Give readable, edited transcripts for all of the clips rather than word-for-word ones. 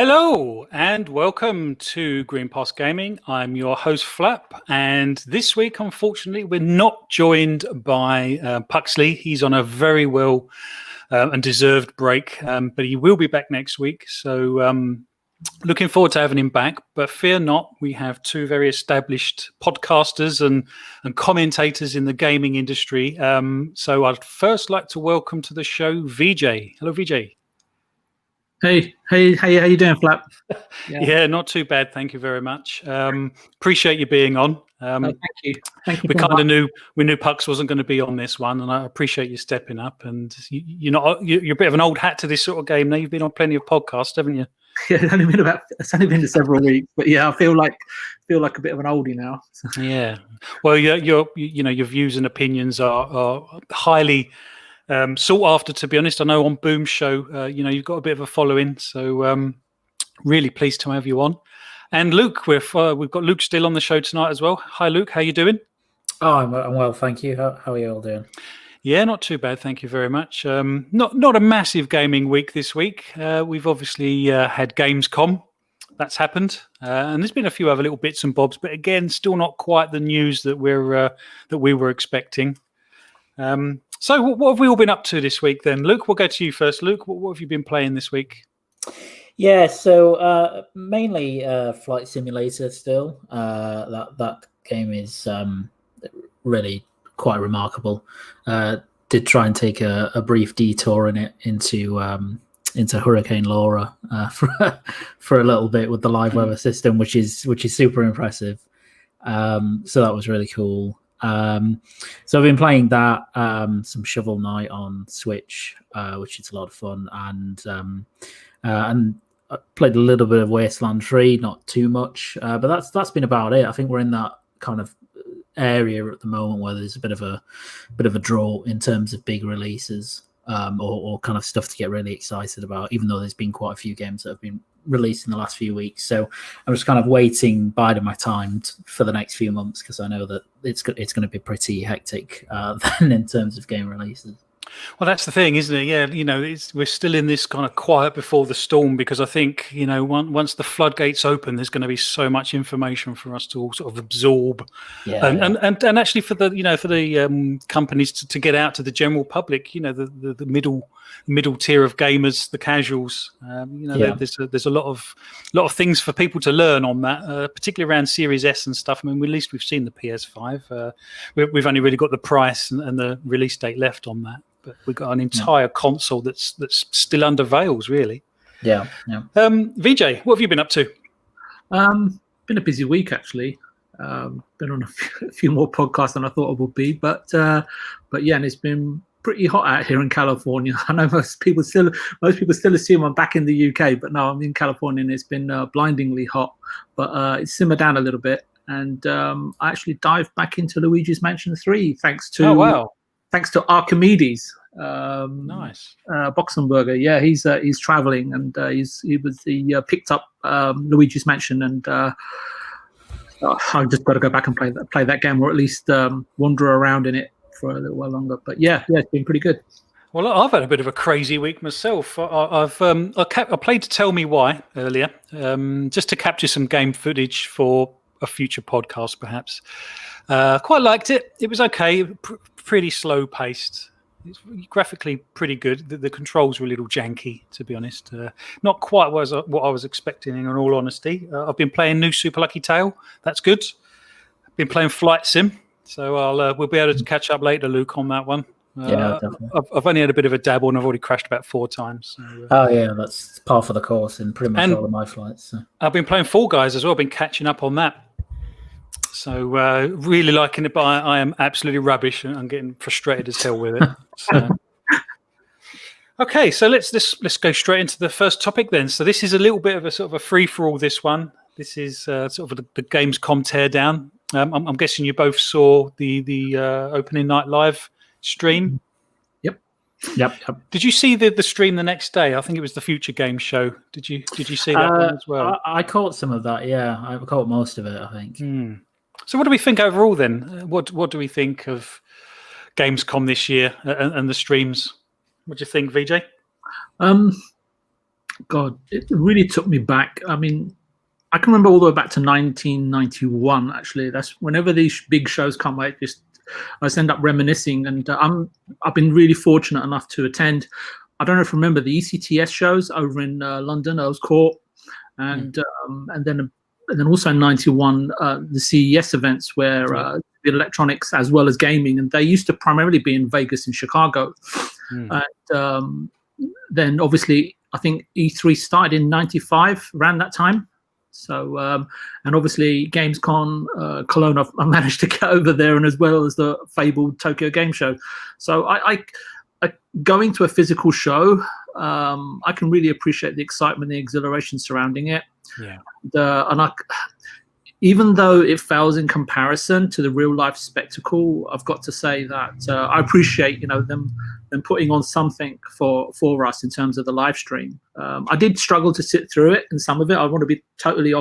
Hello and welcome to Green Pass Gaming. I'm your host Phlapp, and this week, unfortunately, we're not joined by Puxley. He's on a very well and deserved break, but he will be back next week. So looking forward to having him back. But fear not, we have two very established podcasters and commentators in the gaming industry. So I'd first like to welcome to the show VJ. Hello, VJ. Hey, how you doing, Phlapp? Yeah, not too bad. Thank you very much. Appreciate you being on. Thank you. We kind of knew Pux wasn't going to be on this one, and I appreciate you stepping up. And you're a bit of an old hat to this sort of game. Now you've been on plenty of podcasts, haven't you? Yeah, it's only been several weeks, but yeah, I feel like a bit of an oldie now. Yeah. Well, your views and opinions are highly sought after, to be honest. I know on Boom's show, you've got a bit of a following, so really pleased to have you on. And Luke, we've got Luke Steele on the show tonight as well. Hi, Luke. How you doing? Oh, I'm well, thank you. How are you all doing? Yeah, not too bad. Thank you very much. Not a massive gaming week this week. We've obviously had Gamescom. That's happened, and there's been a few other little bits and bobs, but again, still not quite the news that we were expecting. So what have we all been up to this week then? Luke, we'll go to you first. Luke, what have you been playing this week? Yeah, so mainly Flight Simulator still. That game is really quite remarkable. Did try and take a brief detour in it into Hurricane Laura for a little bit with the live weather system, which is super impressive. So that was really cool. So I've been playing that, some Shovel Knight on Switch, which is a lot of fun, and I played a little bit of Wasteland 3, not too much, but that's been about it. I think we're in that kind of area at the moment where there's a bit of a draw in terms of big releases, or kind of stuff to get really excited about, even though there's been quite a few games that have been released in the last few weeks. So I'm just kind of biding my time for the next few months, because I know that it's going to be pretty hectic then in terms of game releases. Well, that's the thing, isn't it? Yeah, we're still in this kind of quiet before the storm, because I think, once the floodgates open, there's going to be so much information for us to all sort of absorb, and actually for the companies to get out to the general public, the middle tier of gamers, the casuals. There's a lot of things for people to learn on that, particularly around Series S and stuff. I mean, at least we've seen the PS5. We've only really got the price and the release date left on that. But we've got an entire console that's still under veils, really. Yeah. VJ, what have you been up to? Been a busy week, actually. Been on a few more podcasts than I thought I would be, but yeah, and it's been pretty hot out here in California. I know most people still assume I'm back in the UK, but no, I'm in California, and it's been blindingly hot. But it's simmered down a little bit, and I actually dived back into Luigi's Mansion 3 thanks to Archimedes. Nice. Boxenberger. Yeah, he's traveling, and he picked up Luigi's Mansion, and I've just got to go back and play that game, or at least wander around in it for a little while longer. But yeah, it's been pretty good. Well, I've had a bit of a crazy week myself. I played Tell Me Why earlier, just to capture some game footage for a future podcast, perhaps. Quite liked it. It was okay, pretty slow paced. It's graphically pretty good. The controls were a little janky, to be honest. Not quite what I was expecting, in all honesty. I've been playing New Super Lucky Tale. That's good. I've been playing Flight Sim, so we'll be able to catch up later, Luke, on that one. Yeah, definitely. I've only had a bit of a dabble, and I've already crashed about 4 times. So, oh yeah, that's par for the course in pretty much all of my flights. So. I've been playing Fall Guys as well. I've been catching up on that. So really liking it, but I am absolutely rubbish, and I'm getting frustrated as hell with it. So. Okay, so let's go straight into the first topic then. So this is a little bit of a sort of a free for all. This one, this is sort of the Gamescom Teardown. I'm guessing you both saw the opening night live stream. Yep. Did you see the stream the next day? I think it was the Future Games show. Did you see that one as well? I caught some of that. Yeah, I caught most of it, I think. So what do we think overall then? What do we think of Gamescom this year and the streams? What do you think, VJ? God, it really took me back. I mean, I can remember all the way back to 1991. Actually, that's whenever these big shows come, I just end up reminiscing. And I've been really fortunate enough to attend. I don't know if you remember the ECTS shows over in London, Earls Court, and then also in '91 the CES events where the electronics as well as gaming, and they used to primarily be in Vegas and Chicago. And then obviously I think E3 started in '95 around that time. So and obviously GamesCom Cologne, I managed to get over there, and as well as the fabled Tokyo Game Show. So I going to a physical show, I can really appreciate the excitement, the exhilaration surrounding it. Yeah. And even though it fails in comparison to the real life spectacle, I've got to say that I appreciate them putting on something for us in terms of the live stream. I did struggle to sit through it, and some of it I want to be totally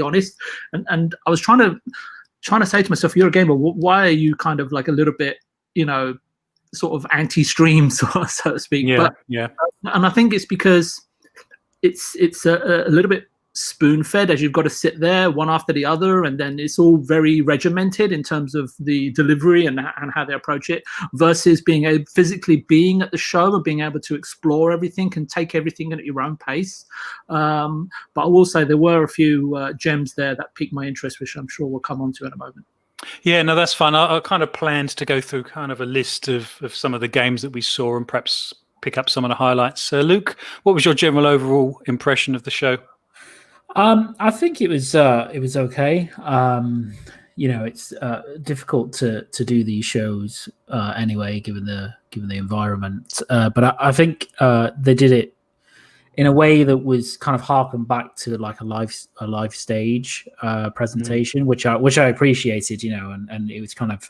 honest. And I was trying to say to myself, you're a gamer, why are you kind of like a little bit, sort of anti-stream, so to speak? And I think it's because it's a little bit spoon-fed, as you've got to sit there one after the other, and then it's all very regimented in terms of the delivery and how they approach it, versus physically being at the show and being able to explore everything and take everything at your own pace. But I will say there were a few gems there that piqued my interest, which I'm sure we'll come on to in a moment. Yeah, no, that's fun. I kind of planned to go through kind of a list of some of the games that we saw and perhaps pick up some of the highlights. Luke, what was your general overall impression of the show? I think it was okay. It's difficult to do these shows anyway, given the environment. But I think they did it in a way that was kind of harkened back to like a live stage presentation, which I appreciated, and it was kind of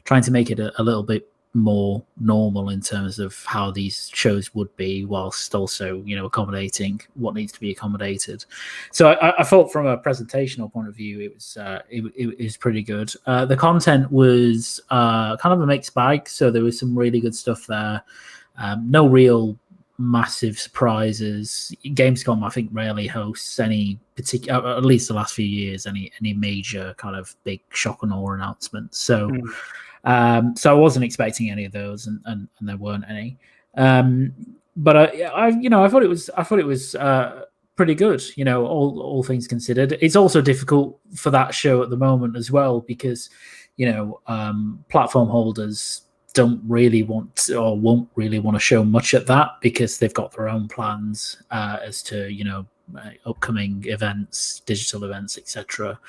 trying to make it a little bit more normal in terms of how these shows would be, whilst also accommodating what needs to be accommodated. So I thought from a presentational point of view it was pretty good. The content was kind of a mixed bag, so there was some really good stuff there. No real massive surprises. Gamescom, I think, rarely hosts any particular, at least the last few years, any major kind of big shock and awe announcements. So so I wasn't expecting any of those, and there weren't any. But I thought it was pretty good. All things considered. It's also difficult for that show at the moment as well, because platform holders don't really want or won't really want to show much at that, because they've got their own plans as to upcoming events, digital events, etc.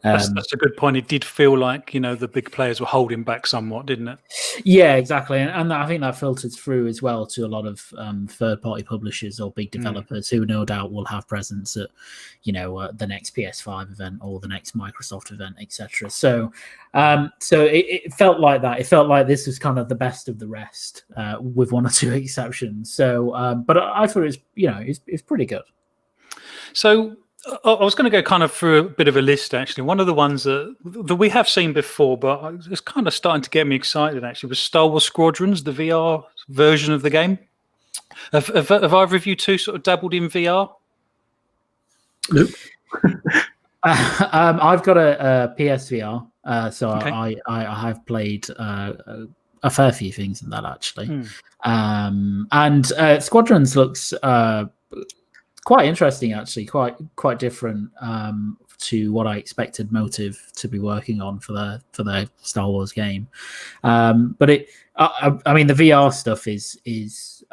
That's a good point. It did feel like the big players were holding back somewhat, didn't it? Yeah, exactly, and I think that filters through as well to a lot of third-party publishers or big developers who no doubt will have presence at the next PS5 event or the next Microsoft event, etc. So it felt like that. It felt like this was kind of the best of the rest, with one or two exceptions. So, but I thought it was it's pretty good. So I was going to go kind of through a bit of a list, actually. One of the ones that we have seen before, but it's kind of starting to get me excited, actually, was Star Wars Squadrons, the VR version of the game. Have either of you two sort of dabbled in VR? Nope. I've got a PSVR, so Okay. I have played a fair few things in that, actually. And Squadrons looks quite interesting, actually, quite different to what I expected Motive to be working on for their Star Wars game. But I mean, the VR stuff is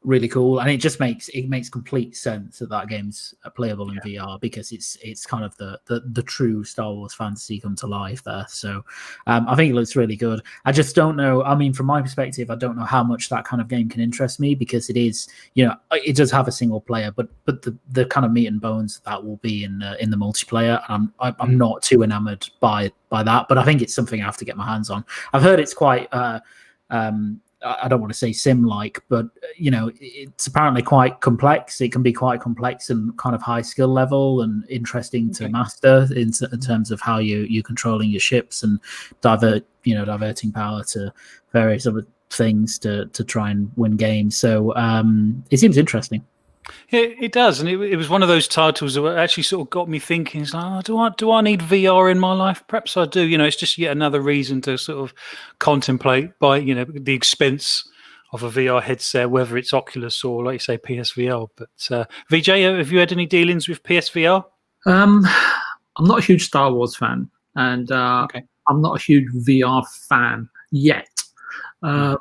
really cool, and it just makes complete sense that game's playable in VR, because it's kind of the true Star Wars fantasy come to life there. So I think it looks really good. I just don't know, I mean, from my perspective, I don't know how much that kind of game can interest me, because it is, it does have a single player, but the kind of meat and bones of that will be in the multiplayer. I'm not too enamored by that, but I think it's something I have to get my hands on. I've heard it's quite I don't want to say sim-like, but it's apparently quite complex. It can be quite complex and kind of high skill level and interesting to master in terms of how you're controlling your ships and diverting power to various other things to try and win games. So it seems interesting. Yeah, it does, and it was one of those titles that actually sort of got me thinking. It's like, do I need VR in my life? Perhaps I do. It's just yet another reason to sort of contemplate the expense of a VR headset, whether it's Oculus or, like you say, PSVR. But VJ, have you had any dealings with PSVR? I'm not a huge Star Wars fan, and I'm not a huge VR fan yet. I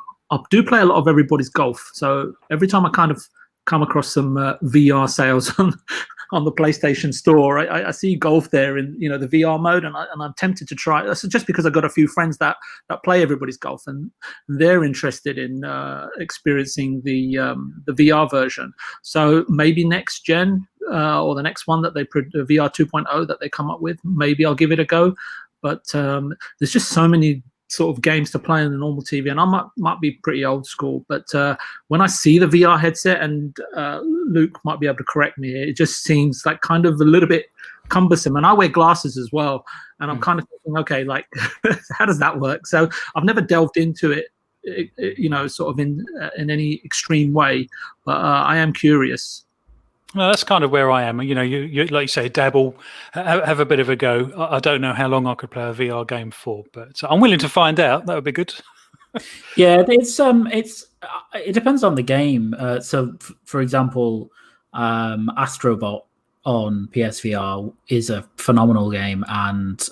do play a lot of Everybody's Golf, so every time I kind of come across some VR sales on the PlayStation Store, I see golf there in the VR mode, and I'm tempted to try it. So just because I've got a few friends that play Everybody's Golf, and they're interested in experiencing the VR version. So maybe next gen or the next one that the VR 2.0 that they come up with, maybe I'll give it a go. But there's just so many sort of games to play on the normal TV, and I might be pretty old school, but when I see the VR headset, and Luke might be able to correct me, it just seems like kind of a little bit cumbersome. And I wear glasses as well, and I'm kind of thinking, okay, like how does that work? So I've never delved into it, sort of in any extreme way, but I am curious. Well, that's kind of where I am. You like you say, dabble, have a bit of a go. I don't know how long I could play a VR game for, but I'm willing to find out. That would be good. Yeah, it depends on the game. So, for example, Astrobot on PSVR is a phenomenal game, and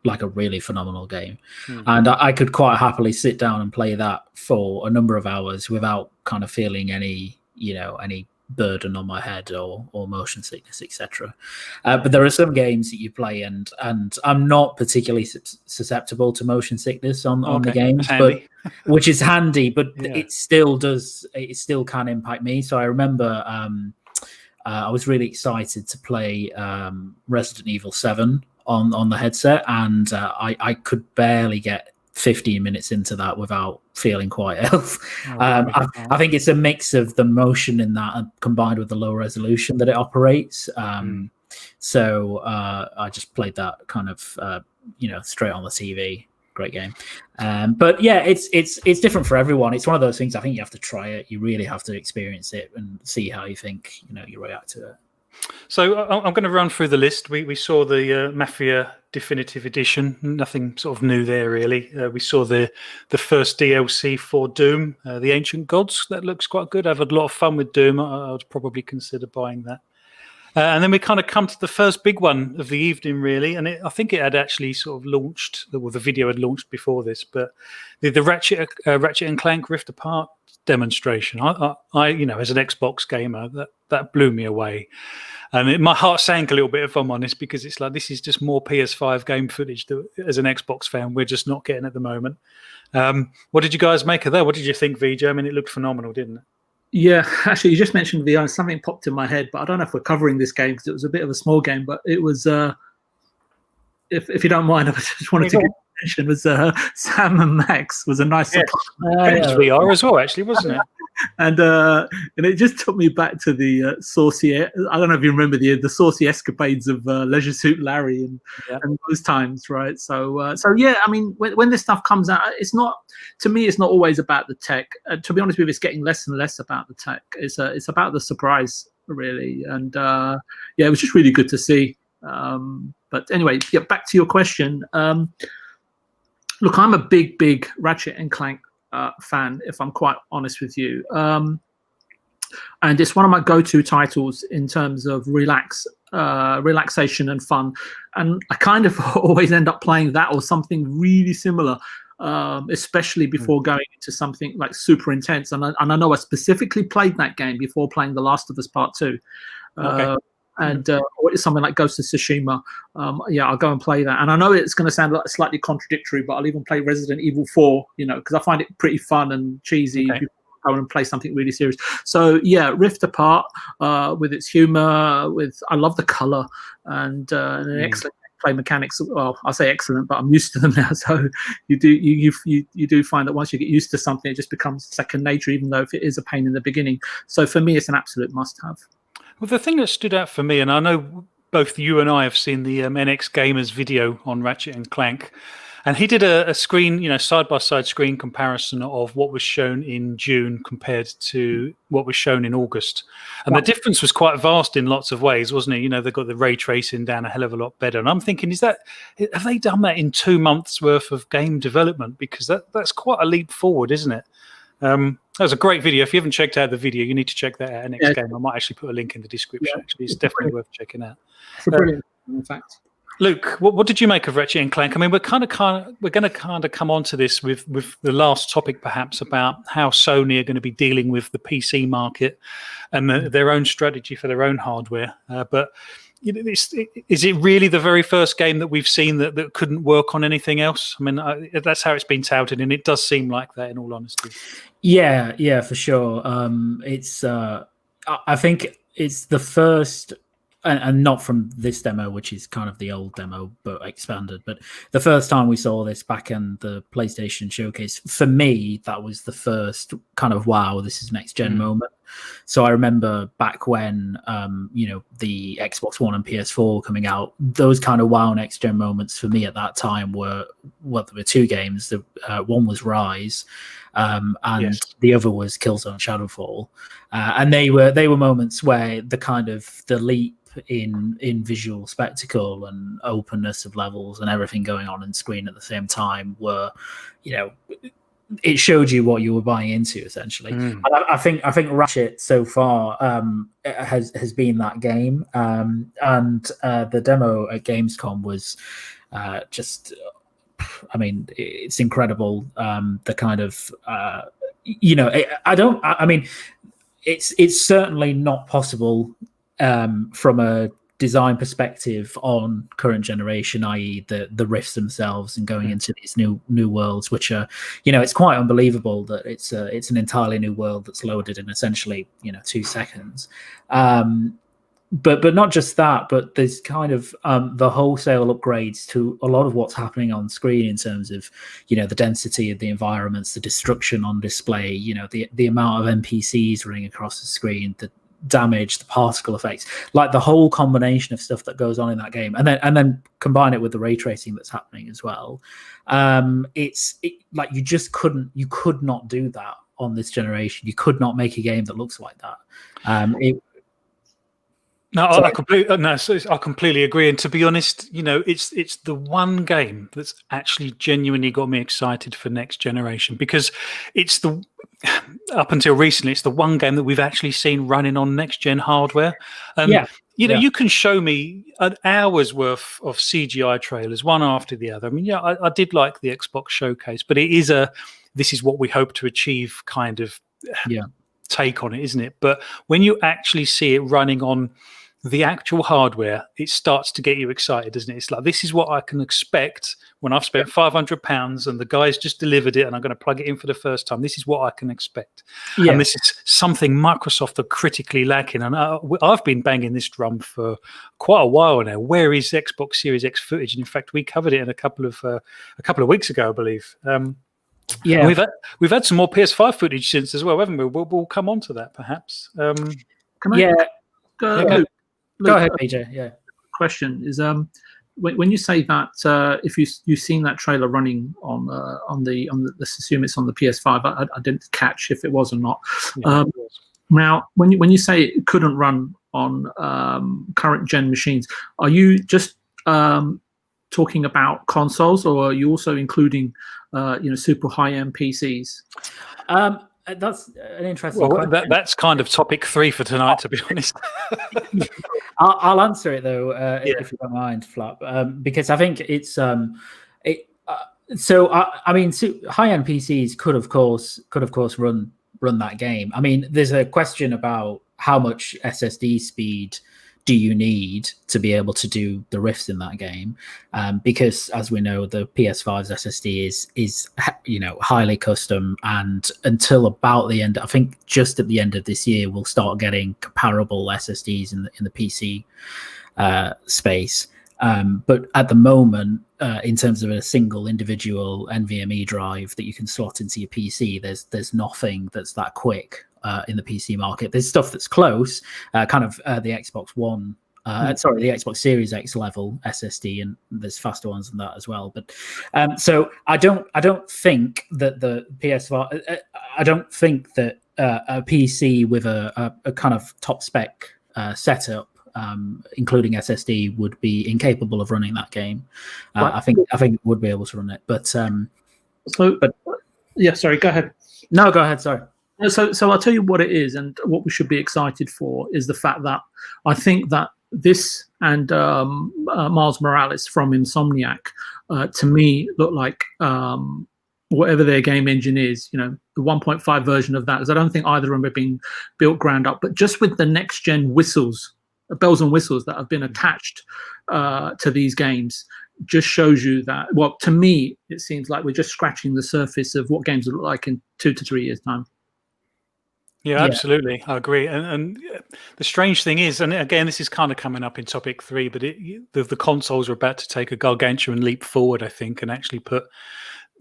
like a really phenomenal game. And I could quite happily sit down and play that for a number of hours without kind of feeling any burden on my head or motion sickness, etc. But there are some games that you play, and I'm not particularly susceptible to motion sickness on the games, but which is handy. But it still can impact me. So I remember I was really excited to play Resident Evil 7 on the headset, and I could barely get 15 minutes into that without feeling quite ill. I think it's a mix of the motion in that combined with the low resolution that it operates. So I just played that kind of straight on the TV. Great game. But yeah, it's different for everyone. It's one of those things, I think you have to try it. You really have to experience it and see how you think you react to it. So I'm going to run through the list. We saw the Mafia Definitive Edition. Nothing sort of new there, really. We saw the first DLC for Doom, The Ancient Gods. That looks quite good. I've had a lot of fun with Doom. I would probably consider buying that. And then we kind of come to the first big one of the evening, really. And I think it had actually sort of launched, well, the video had launched before this, but the Ratchet and Clank Rift Apart demonstration. I as an Xbox gamer, that blew me away. And my heart sank a little bit, if I'm honest, because it's like, this is just more PS5 game footage that, as an Xbox fan, we're just not getting at the moment. What did you guys make of that? What did you think, VJ? I mean, it looked phenomenal, didn't it? Yeah, actually, you just mentioned VR. Something popped in my head, but I don't know if we're covering this game because it was a bit of a small game. But it was, if you don't mind, I just wanted to mention was Sam and Max was a nice surprise. It was VR as well, actually, wasn't it? And it just took me back to the saucy. I don't know if you remember the saucy escapades of Leisure Suit Larry and those times, right? So yeah, I mean, when this stuff comes out, it's not, to me, it's not always about the tech. To be honest with you, it's getting less and less about the tech. It's about the surprise, really. And yeah, it was just really good to see. But anyway, yeah, back to your question. Look, I'm a big Ratchet and Clank fan, if I'm quite honest with you. And it's one of my go-to titles in terms of relaxation and fun. And I kind of always end up playing that or something really similar, especially before going into something like super intense. And I know I specifically played that game before playing The Last of Us Part 2. And something like Ghost of Tsushima, yeah, I'll go and play that. And I know it's going to sound like slightly contradictory, but I'll even play Resident Evil 4, because I find it pretty fun and cheesy. Before I go and play something really serious. So yeah, Rift Apart with its humor, I love the color and an excellent play mechanics. Well, I say excellent, but I'm used to them now. So you do find that once you get used to something, it just becomes second nature, even though if it is a pain in the beginning. So for me, it's an absolute must-have. Well, the thing that stood out for me, and I know both you and I have seen the NX Gamers video on Ratchet and Clank, And he did a screen, side-by-side screen comparison of what was shown in June compared to what was shown in August. And the difference was quite vast in lots of ways, wasn't it? They got the ray tracing down a hell of a lot better. And I'm thinking, have they done that in 2 months worth of game development? Because that's quite a leap forward, isn't it? That was a great video. If you haven't checked out the video, you need to check that out next game. I might actually put a link in the description. Actually, it's definitely worth checking out. It's a brilliant, in fact. Luke, what did you make of Ratchet and Clank? I mean, we're going to kind of come on to this with the last topic, perhaps, about how Sony are going to be dealing with the PC market and their own strategy for their own hardware. But is it really the very first game that we've seen that couldn't work on anything else? I mean, that's how it's been touted, and it does seem like that, in all honesty. Yeah, for sure. I think it's the first. And not from this demo, which is kind of the old demo, but expanded. But the first time we saw this back in the PlayStation Showcase, for me, that was the first kind of, wow, this is next gen moment. So I remember back when, the Xbox One and PS4 coming out, those kind of wow next gen moments for me at that time were, there were 2 games. One was Rise, and the other was Killzone Shadowfall. And they were moments where the leap in visual spectacle and openness of levels and everything going on screen at the same time were, it showed you what you were buying into, essentially. And I think Ratchet so far has been that game, and the demo at Gamescom was just, I mean, it's incredible. The kind of it's certainly not possible from a design perspective on current generation, i.e. the rifts themselves and going into these new worlds, which are, it's quite unbelievable that it's an entirely new world that's loaded in essentially 2 seconds. But not just that, but there's kind of the wholesale upgrades to a lot of what's happening on screen in terms of, the density of the environments, the destruction on display, the amount of NPCs running across the screen, the damage, the particle effects, like the whole combination of stuff that goes on in that game, and then combine it with the ray tracing that's happening as well. Like you could not do that on this generation. You could not make a game that looks like that. I completely agree. And to be honest, it's the one game that's actually genuinely got me excited for next generation, because it's up until recently, it's the one game that we've actually seen running on next gen hardware. You can show me an hour's worth of CGI trailers, one after the other. I mean, I did like the Xbox Showcase, but it is this is what we hope to achieve kind of take on it, isn't it? But when you actually see it running on the actual hardware, it starts to get you excited, doesn't it? It's like, this is what I can expect when I've spent £500 and the guy's just delivered it and I'm going to plug it in for the first time. This is what I can expect. And this is something Microsoft are critically lacking. And I've been banging this drum for quite a while now. Where is Xbox Series X footage? And in fact, we covered it in a couple of weeks ago, I believe. We've had some more PS5 footage since as well, haven't we? We'll come on to that perhaps. Go ahead, PJ. Yeah. Question is, when you say that, if you've seen that trailer running on the let's assume it's on the PS5. I didn't catch if it was or not. Now, when you say it couldn't run on current gen machines, are you just talking about consoles, or are you also including super high end PCs? That's an interesting question. That's kind of topic 3 for tonight, to be honest. I'll answer it though, if you don't mind, Phlapp, because I think it's so high-end PCs could of course run that game. I mean, there's a question about how much SSD speed do you need to be able to do the rifts in that game, because as we know, the PS5's SSD is highly custom, and until about the end, I think just at the end of this year, we'll start getting comparable SSDs in the PC space. But at the moment, in terms of a single individual NVMe drive that you can slot into your PC, there's nothing that's that quick in the PC market. There's stuff that's close, the Xbox One Sorry, the Xbox Series X level SSD, and there's faster ones than that as well. But so I don't think that the PS5. I don't think that a PC with a kind of top spec setup, including SSD, would be incapable of running that game. Right. I think it would be able to run it, but yeah. Sorry, go ahead. No, go ahead. Sorry. So I'll tell you what it is, and what we should be excited for is the fact that I think that this and Miles Morales from Insomniac, to me, look like whatever their game engine is, the 1.5 version of that. Is I don't think either of them are being built ground up, but just with the next gen whistles, bells and whistles that have been attached to these games, just shows you that. Well, to me, it seems like we're just scratching the surface of what games will look like in 2 to 3 years' time. Yeah, absolutely. I agree. And the strange thing is, and again, this is kind of coming up in topic 3, but the consoles are about to take a gargantuan leap forward, I think, and actually put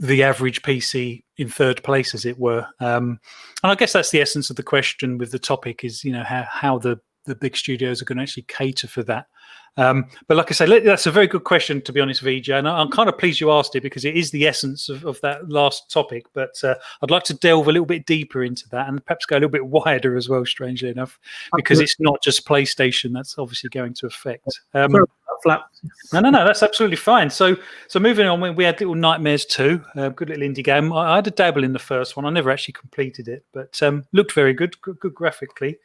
the average PC in third place, as it were. And I guess that's the essence of the question with the topic is, how the big studios are going to actually cater for that. But like I say, that's a very good question, to be honest, VJ. And I'm kind of pleased you asked it because it is the essence of that last topic. But I'd like to delve a little bit deeper into that and perhaps go a little bit wider as well, strangely enough, because it's not just PlayStation that's obviously going to affect. Phlapp. No, that's absolutely fine. So moving on, we had Little Nightmares 2, good little indie game. I had a dabble in the first one. I never actually completed it, but looked very good graphically.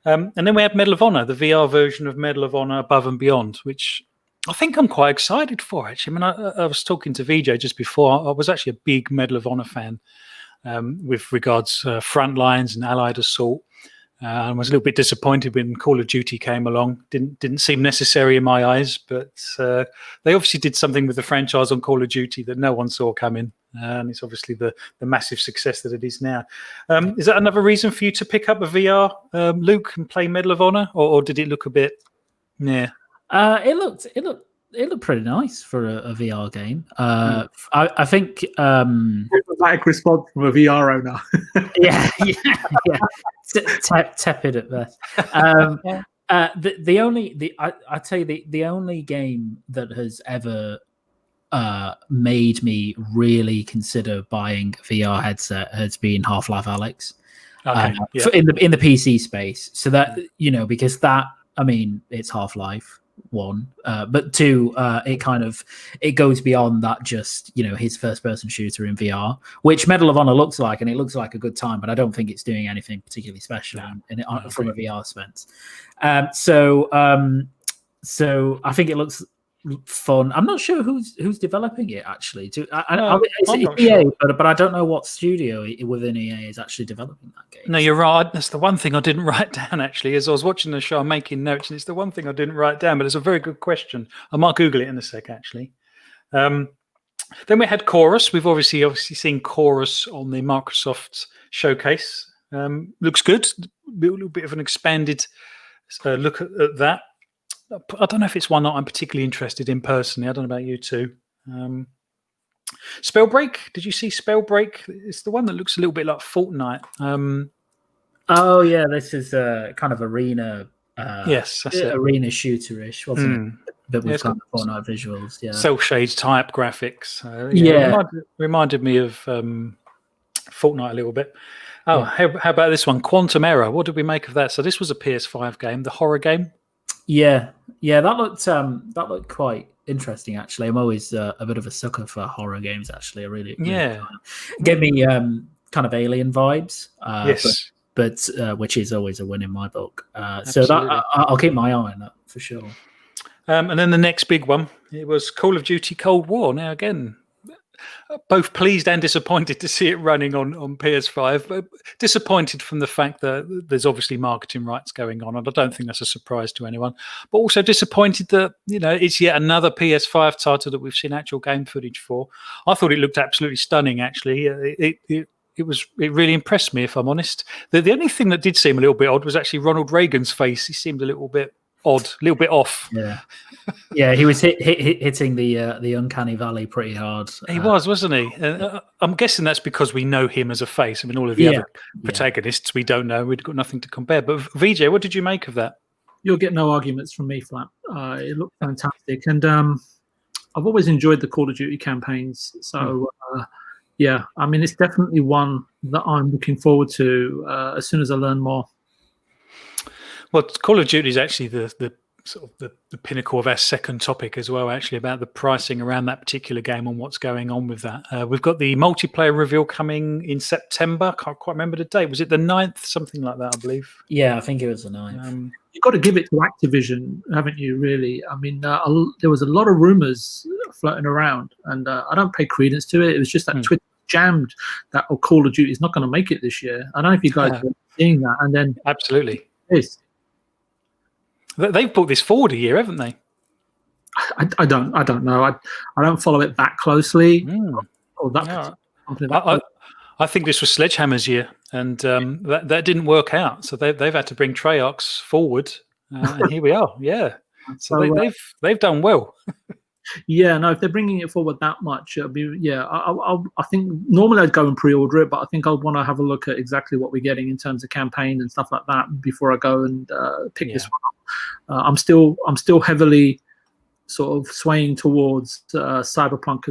And then we had Medal of Honor, the VR version of Medal of Honor Above and Beyond, which I think I'm quite excited for, actually. I mean, I was talking to VJ just before. I was actually a big Medal of Honor fan with regards Frontlines and Allied Assault. I was a little bit disappointed when Call of Duty came along. Didn't seem necessary in my eyes, but they obviously did something with the franchise on Call of Duty that no one saw coming. And it's obviously the massive success that it is now. Is that another reason for you to pick up a VR, Luke, and play Medal of Honor, or did it look a bit? Yeah, it looked pretty nice for a VR game. I think dramatic response from a VR owner. yeah. Tepid at best. I tell you the only game that has ever made me really consider buying a VR headset has been Half-Life Alyx. Okay. In the PC space. So that because that, I mean, it's Half-Life 1, but 2, it goes beyond that, just his first person shooter in VR, which Medal of Honor looks like, and it looks like a good time, but I don't think it's doing anything particularly special from a VR sense. So I think it looks fun. I'm not sure who's developing it actually. It's EA, sure. but I don't know what studio within EA is actually developing that game. No, you're right. That's the one thing I didn't write down actually. As I was watching the show, I'm making notes, and it's the one thing I didn't write down. But it's a very good question. I might Google it in a sec actually. Then we had Chorus. We've obviously seen Chorus on the Microsoft showcase. Looks good. A little bit of an expanded look at that. I don't know if it's one that I'm particularly interested in personally. I don't know about you two. Spellbreak. Did you see Spellbreak? It's the one that looks a little bit like Fortnite. Oh yeah, this is kind of arena. Yes, that's it. Arena shooter-ish, wasn't it? But with kind of Fortnite visuals. Yeah. Cell shade type graphics. Reminded me of Fortnite a little bit. Oh, how about this one? Quantum Error. What did we make of that? So this was a PS5 game, the horror game. Yeah, that looked quite interesting actually. I'm always a bit of a sucker for horror games actually. I really get me kind of Alien vibes. Yes, but which is always a win in my book. So that I'll keep my eye on that for sure. And then the next big one, it was Call of Duty Cold War. Now again, both pleased and disappointed to see it running on PS5. But disappointed from the fact that there's obviously marketing rights going on, and I don't think that's a surprise to anyone. But also disappointed that it's yet another PS5 title that we've seen actual game footage for. I thought it looked absolutely stunning. Actually, it really impressed me, if I'm honest. The only thing that did seem a little bit odd was actually Ronald Reagan's face. He seemed a little bit odd, a little bit off. Yeah, he was hitting the uncanny valley pretty hard. He wasn't he? I'm guessing that's because we know him as a face. I mean, all of the other protagonists we don't know. We've got nothing to compare. But VJ, what did you make of that? You'll get no arguments from me, Phlapp. It looked fantastic, and I've always enjoyed the Call of Duty campaigns. So, yeah, I mean, it's definitely one that I'm looking forward to as soon as I learn more. Well, Call of Duty is actually the sort of the pinnacle of our second topic as well, actually, about the pricing around that particular game and what's going on with that. We've got the multiplayer reveal coming in September. Can't quite remember the date. Was it the 9th? Something like that, I believe. Yeah, I think it was the 9th. You've got to give it to Activision, haven't you, really? I mean, there was a lot of rumours floating around, and I don't pay credence to it. It was just that Twitter jammed that Call of Duty is not going to make it this year. I don't know if you guys are seeing that. And then absolutely. Yes. They've brought this forward a year, haven't they? I don't know. I don't follow it that closely. Or that I think this was Sledgehammer's year, and that didn't work out. So they've had to bring Treyarch forward, and here we are. Yeah, so they've done well. Yeah, no, if they're bringing it forward that much, it'll be, yeah. I think normally I'd go and pre-order it, but I think I'd want to have a look at exactly what we're getting in terms of campaign and stuff like that before I go and pick this one up. I'm still heavily sort of swaying towards Cyberpunk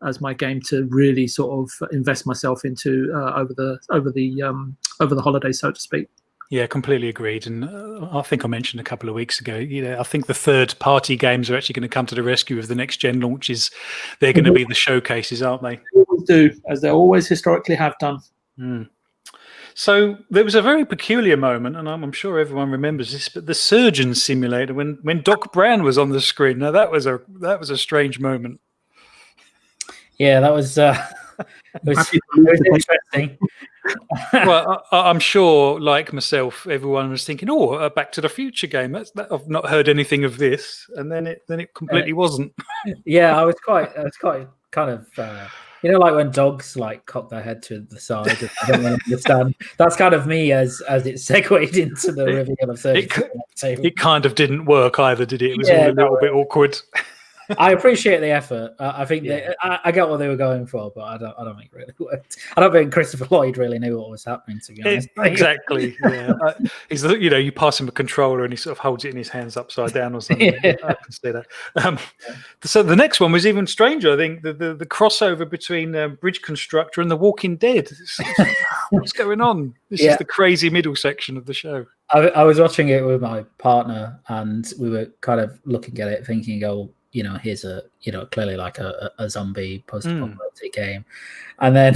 as my game to really sort of invest myself into over the holidays, so to speak. Yeah, completely agreed. And I think I mentioned a couple of weeks ago, I think the third-party games are actually going to come to the rescue of the next-gen launches. They're going to be the showcases, aren't they? They always do, as they always historically have done. So there was a very peculiar moment, and I'm sure everyone remembers this, but the Surgeon Simulator, when Doc Brown was on the screen. Now, that was a strange moment. Yeah, that was... It was interesting. Well, I'm sure, like myself, everyone was thinking, "Oh, a Back to the Future game." I've not heard anything of this, and then it completely wasn't. Yeah, I was quite kind of, like when dogs like cock their head to the side. I don't really understand. That's kind of me as it segued into the reveal of 32. It kind of didn't work either, did it? It was all a little bit awkward. I appreciate the effort. I think I get what they were going for, but I don't think it really worked. I don't think Christopher Lloyd really knew what was happening, to be honest. Exactly. Yeah. He's you pass him a controller and he sort of holds it in his hands upside down or something. Yeah. I can see that. So the next one was even stranger. I think the crossover between Bridge Constructor and The Walking Dead. What's going on? This is the crazy middle section of the show. I was watching it with my partner, and we were kind of looking at it, thinking, "Oh, here's a clearly like a zombie post-apocalyptic game," and then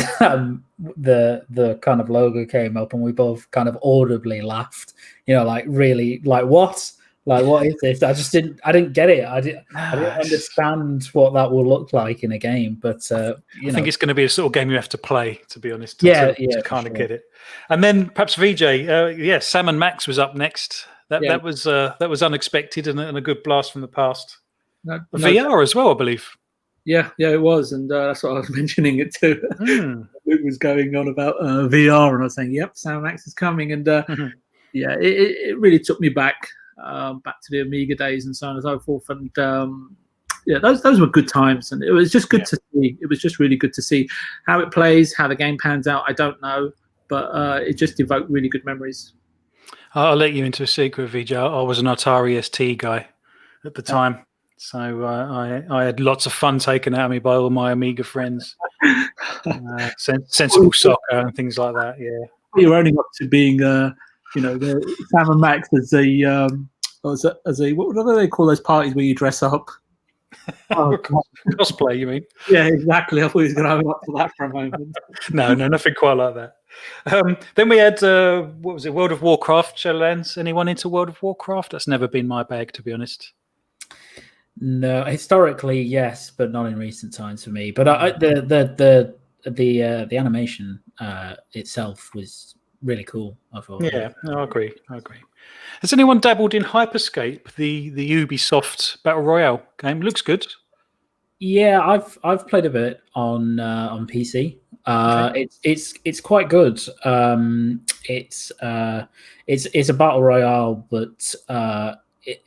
the kind of logo came up, and we both kind of audibly laughed. Like really, like what? Like what is this? I didn't get it. I didn't understand what that will look like in a game. But I think it's going to be a sort of game you have to play, to be honest. To kind of get it. And then perhaps VJ, Sam & Max was up next. That was unexpected and a good blast from the past. VR as well, I believe. Yeah, it was, and that's what I was mentioning it too. Luke was going on about VR, and I was saying, "Yep, Sam Max is coming," and it really took me back to the Amiga days and so on and so forth. And those were good times, and it was just good to see. It was just really good to see how it plays, how the game pans out. I don't know, but it just evoked really good memories. I'll let you into a secret, VJ. I was an Atari ST guy at the time. So I had lots of fun taken out of me by all my Amiga friends. Sensible Soccer and things like that. Yeah, you're owning up to being, the Sam & Max as a what do they call those parties where you dress up? Cosplay, you mean? Yeah, exactly. I thought he was going to own up to that for a moment. No, nothing quite like that. Then we had what was it? World of Warcraft, Shadowlands. Anyone into World of Warcraft? That's never been my bag, to be honest. No, historically yes, but not in recent times for me. But the animation itself was really cool, I thought. Yeah, I agree. Has anyone dabbled in Hyperscape, the Ubisoft Battle Royale game? Looks good. Yeah, I've played a bit on PC. Okay. It's quite good. It's a Battle Royale, but it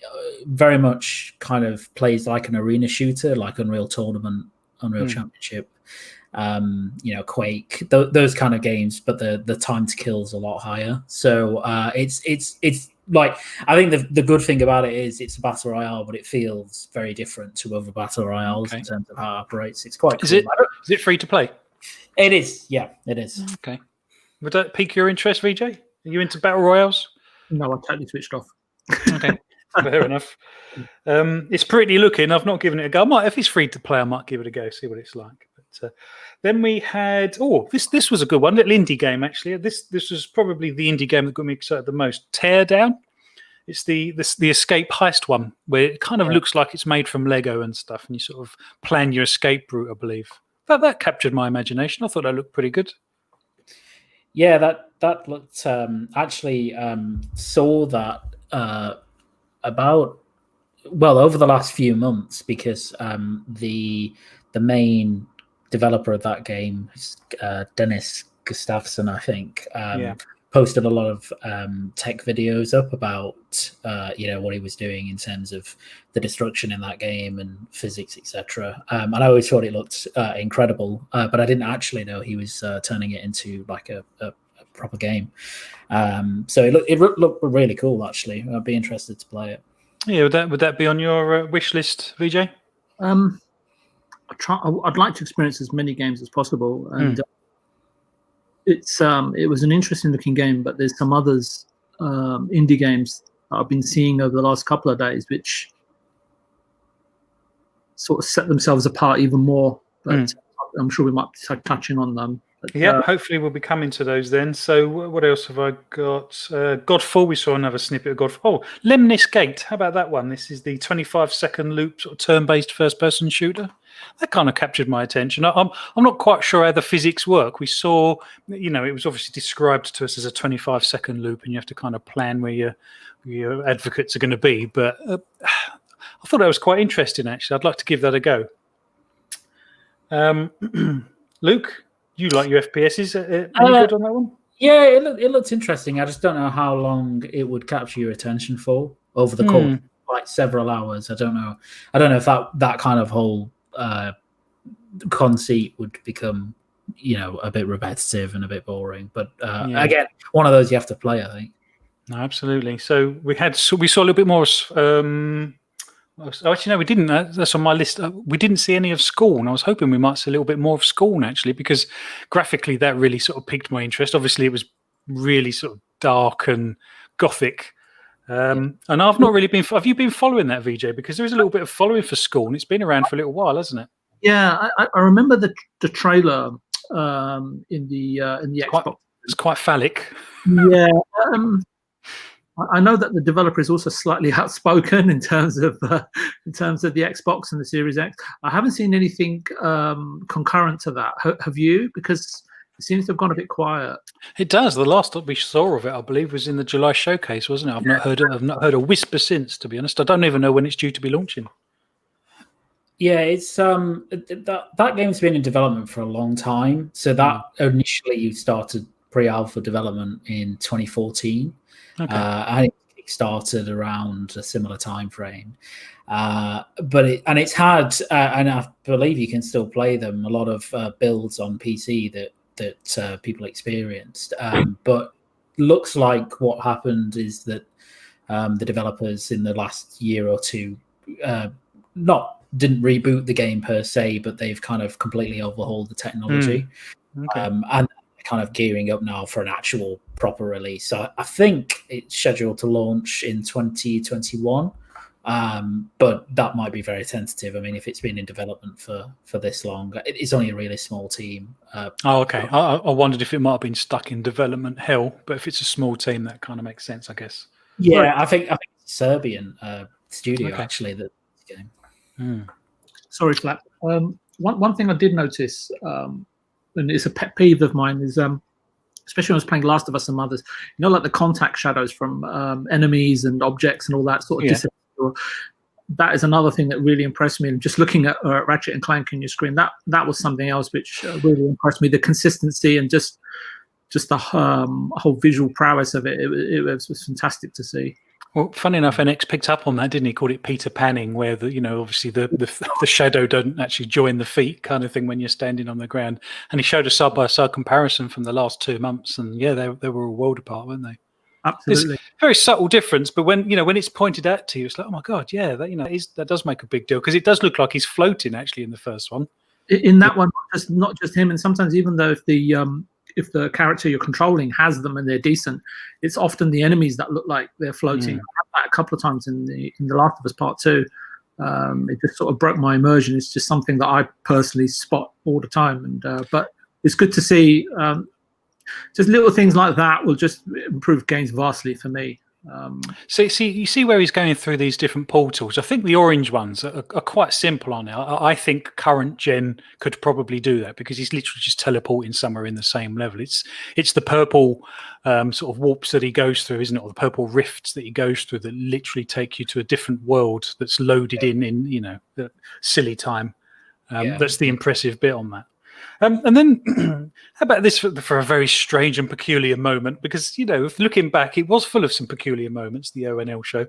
very much kind of plays like an arena shooter, like Unreal Tournament, Unreal Championship, Quake, those kind of games. But the time to kill is a lot higher. So it's like, I think the good thing about it is it's a battle royale, but it feels very different to other battle royales in terms of how it operates. It's quite cool. Is it free to play? It is, yeah, it is. Okay. Would that pique your interest, VJ? Are you into battle royales? No, I totally switched off. Okay, fair enough. It's pretty looking. I've not given it a go. If it's free to play, I might give it a go, see what it's like. But then we had this was a good one, little indie game actually. This was probably the indie game that got me excited the most. Teardown. It's the escape heist one where it kind of looks like it's made from Lego and stuff, and you sort of plan your escape route, I believe. That captured my imagination. I thought that looked pretty good. Yeah, that looked actually saw that over the last few months, because the main developer of that game, Dennis Gustafsson, I think, posted a lot of tech videos up about what he was doing in terms of the destruction in that game and physics, etc. And I always thought it looked incredible, but I didn't actually know he was turning it into like a proper game. So it looked really cool. Actually, I'd be interested to play it. Yeah, would that be on your wish list, VJ? I'd like to experience as many games as possible, and it was an interesting looking game. But there's some others, indie games that I've been seeing over the last couple of days, which sort of set themselves apart even more. But I'm sure we might be touching on them. But, hopefully we'll be coming to those then. So what else have I got? Godfall, we saw another snippet of Godfall. Oh, Lemnis Gate, how about that one? This is the 25-second loop sort of turn-based first-person shooter. That kind of captured my attention. I'm not quite sure how the physics work. We saw, it was obviously described to us as a 25-second loop, and you have to kind of plan where your advocates are going to be. But I thought that was quite interesting, actually. I'd like to give that a go. Luke, you like your FPSs? Any good on that one? Yeah, it looks interesting. I just don't know how long it would capture your attention for over the course of like several hours. I don't know if that kind of whole conceit would become a bit repetitive and a bit boring. But again, one of those you have to play, I think. No, absolutely. So we saw a little bit more. Actually, no, we didn't. That's on my list. We didn't see any of Scorn. I was hoping we might see a little bit more of Scorn, actually, because graphically that really sort of piqued my interest. Obviously, it was really sort of dark and gothic. And I've not really been. Have you been following that, VJ? Because there is a little bit of following for Scorn. It's been around for a little while, hasn't it? Yeah, I remember the trailer in the Xbox. It's quite phallic. Yeah. I know that the developer is also slightly outspoken in terms of the Xbox and the Series X. I haven't seen anything concurrent to that. Have you? Because it seems to have gone a bit quiet. It does. The last we saw of it, I believe, was in the July showcase, wasn't it? I've not heard a whisper since. To be honest, I don't even know when it's due to be launching. Yeah, it's that game's been in development for a long time. So that initially you started pre-alpha development in 2014. Okay. And it started around a similar time frame, but it's had, and I believe you can still play them, a lot of builds on PC that people experienced. But looks like what happened is that the developers in the last year or two didn't reboot the game per se, but they've kind of completely overhauled the technology. Okay. And kind of gearing up now for an actual proper release. So I think it's scheduled to launch in 2021, but that might be very tentative. I mean, if it's been in development for this long, it's only a really small team. Okay. I wondered if it might have been stuck in development hell, but if it's a small team, that kind of makes sense, I guess. Yeah, right. I think it's a Serbian studio actually that game. Sorry, Phlapp. One thing I did notice. And it's a pet peeve of mine, is especially when I was playing Last of Us and others, like the contact shadows from enemies and objects and all that sort of disappear. That is another thing that really impressed me. And just looking at Ratchet and Clank on your screen, that was something else which really impressed me. The consistency and just the whole visual prowess of it. It was fantastic to see. Well, funny enough, NX picked up on that, didn't he? Called it Peter Panning, where obviously the shadow doesn't actually join the feet, kind of thing, when you're standing on the ground. And he showed a side by side comparison from the last 2 months, and they were a world apart, weren't they? Absolutely. It's a very subtle difference, but when it's pointed out to you, it's like, oh my god, yeah, that does make a big deal, because it does look like he's floating actually in the first one. In that one, not just him, and sometimes even though if the character you're controlling has them and they're decent, it's often the enemies that look like they're floating. I had that a couple of times in the Last of Us Part 2. It just sort of broke my immersion. It's just something that I personally spot all the time, and but it's good to see. Just little things like that will just improve games vastly for me. So you see where he's going through these different portals. I think the orange ones are quite simple on it. I think current gen could probably do that, because he's literally just teleporting somewhere in the same level. It's the purple sort of warps that he goes through, isn't it? Or the purple rifts that he goes through that literally take you to a different world that's loaded in the silly time. That's the impressive bit on that. And then, how about this for a very strange and peculiar moment? Because, looking back, it was full of some peculiar moments, the ONL show.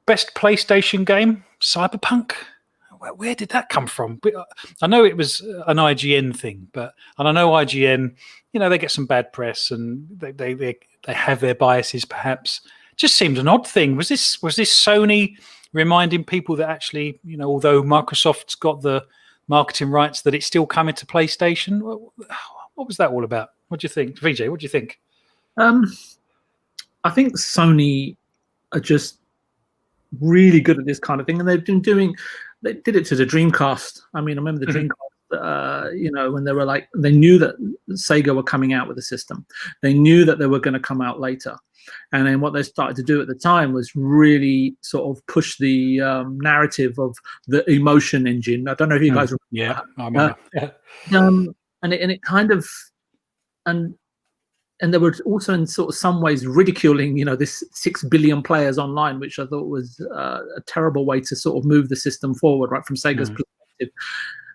Best PlayStation game, Cyberpunk? Where did that come from? I know it was an IGN thing, and I know IGN, they get some bad press, and they have their biases, perhaps. Just seemed an odd thing. Was this Sony reminding people that actually, although Microsoft's got the marketing rights, that it's still coming to PlayStation? What was that all about? What do you think, VJ? What do you think? I think Sony are just really good at this kind of thing, and they did it to the Dreamcast. I mean, I remember the Dreamcast, when they knew that Sega were coming out with a system. They knew that they were going to come out later. And then what they started to do at the time was really sort of push the narrative of the emotion engine. I don't know if you guys remember. Yeah, I remember. And it kind of, and they were also in sort of some ways ridiculing, this 6 billion players online, which I thought was a terrible way to sort of move the system forward, right, from Sega's perspective.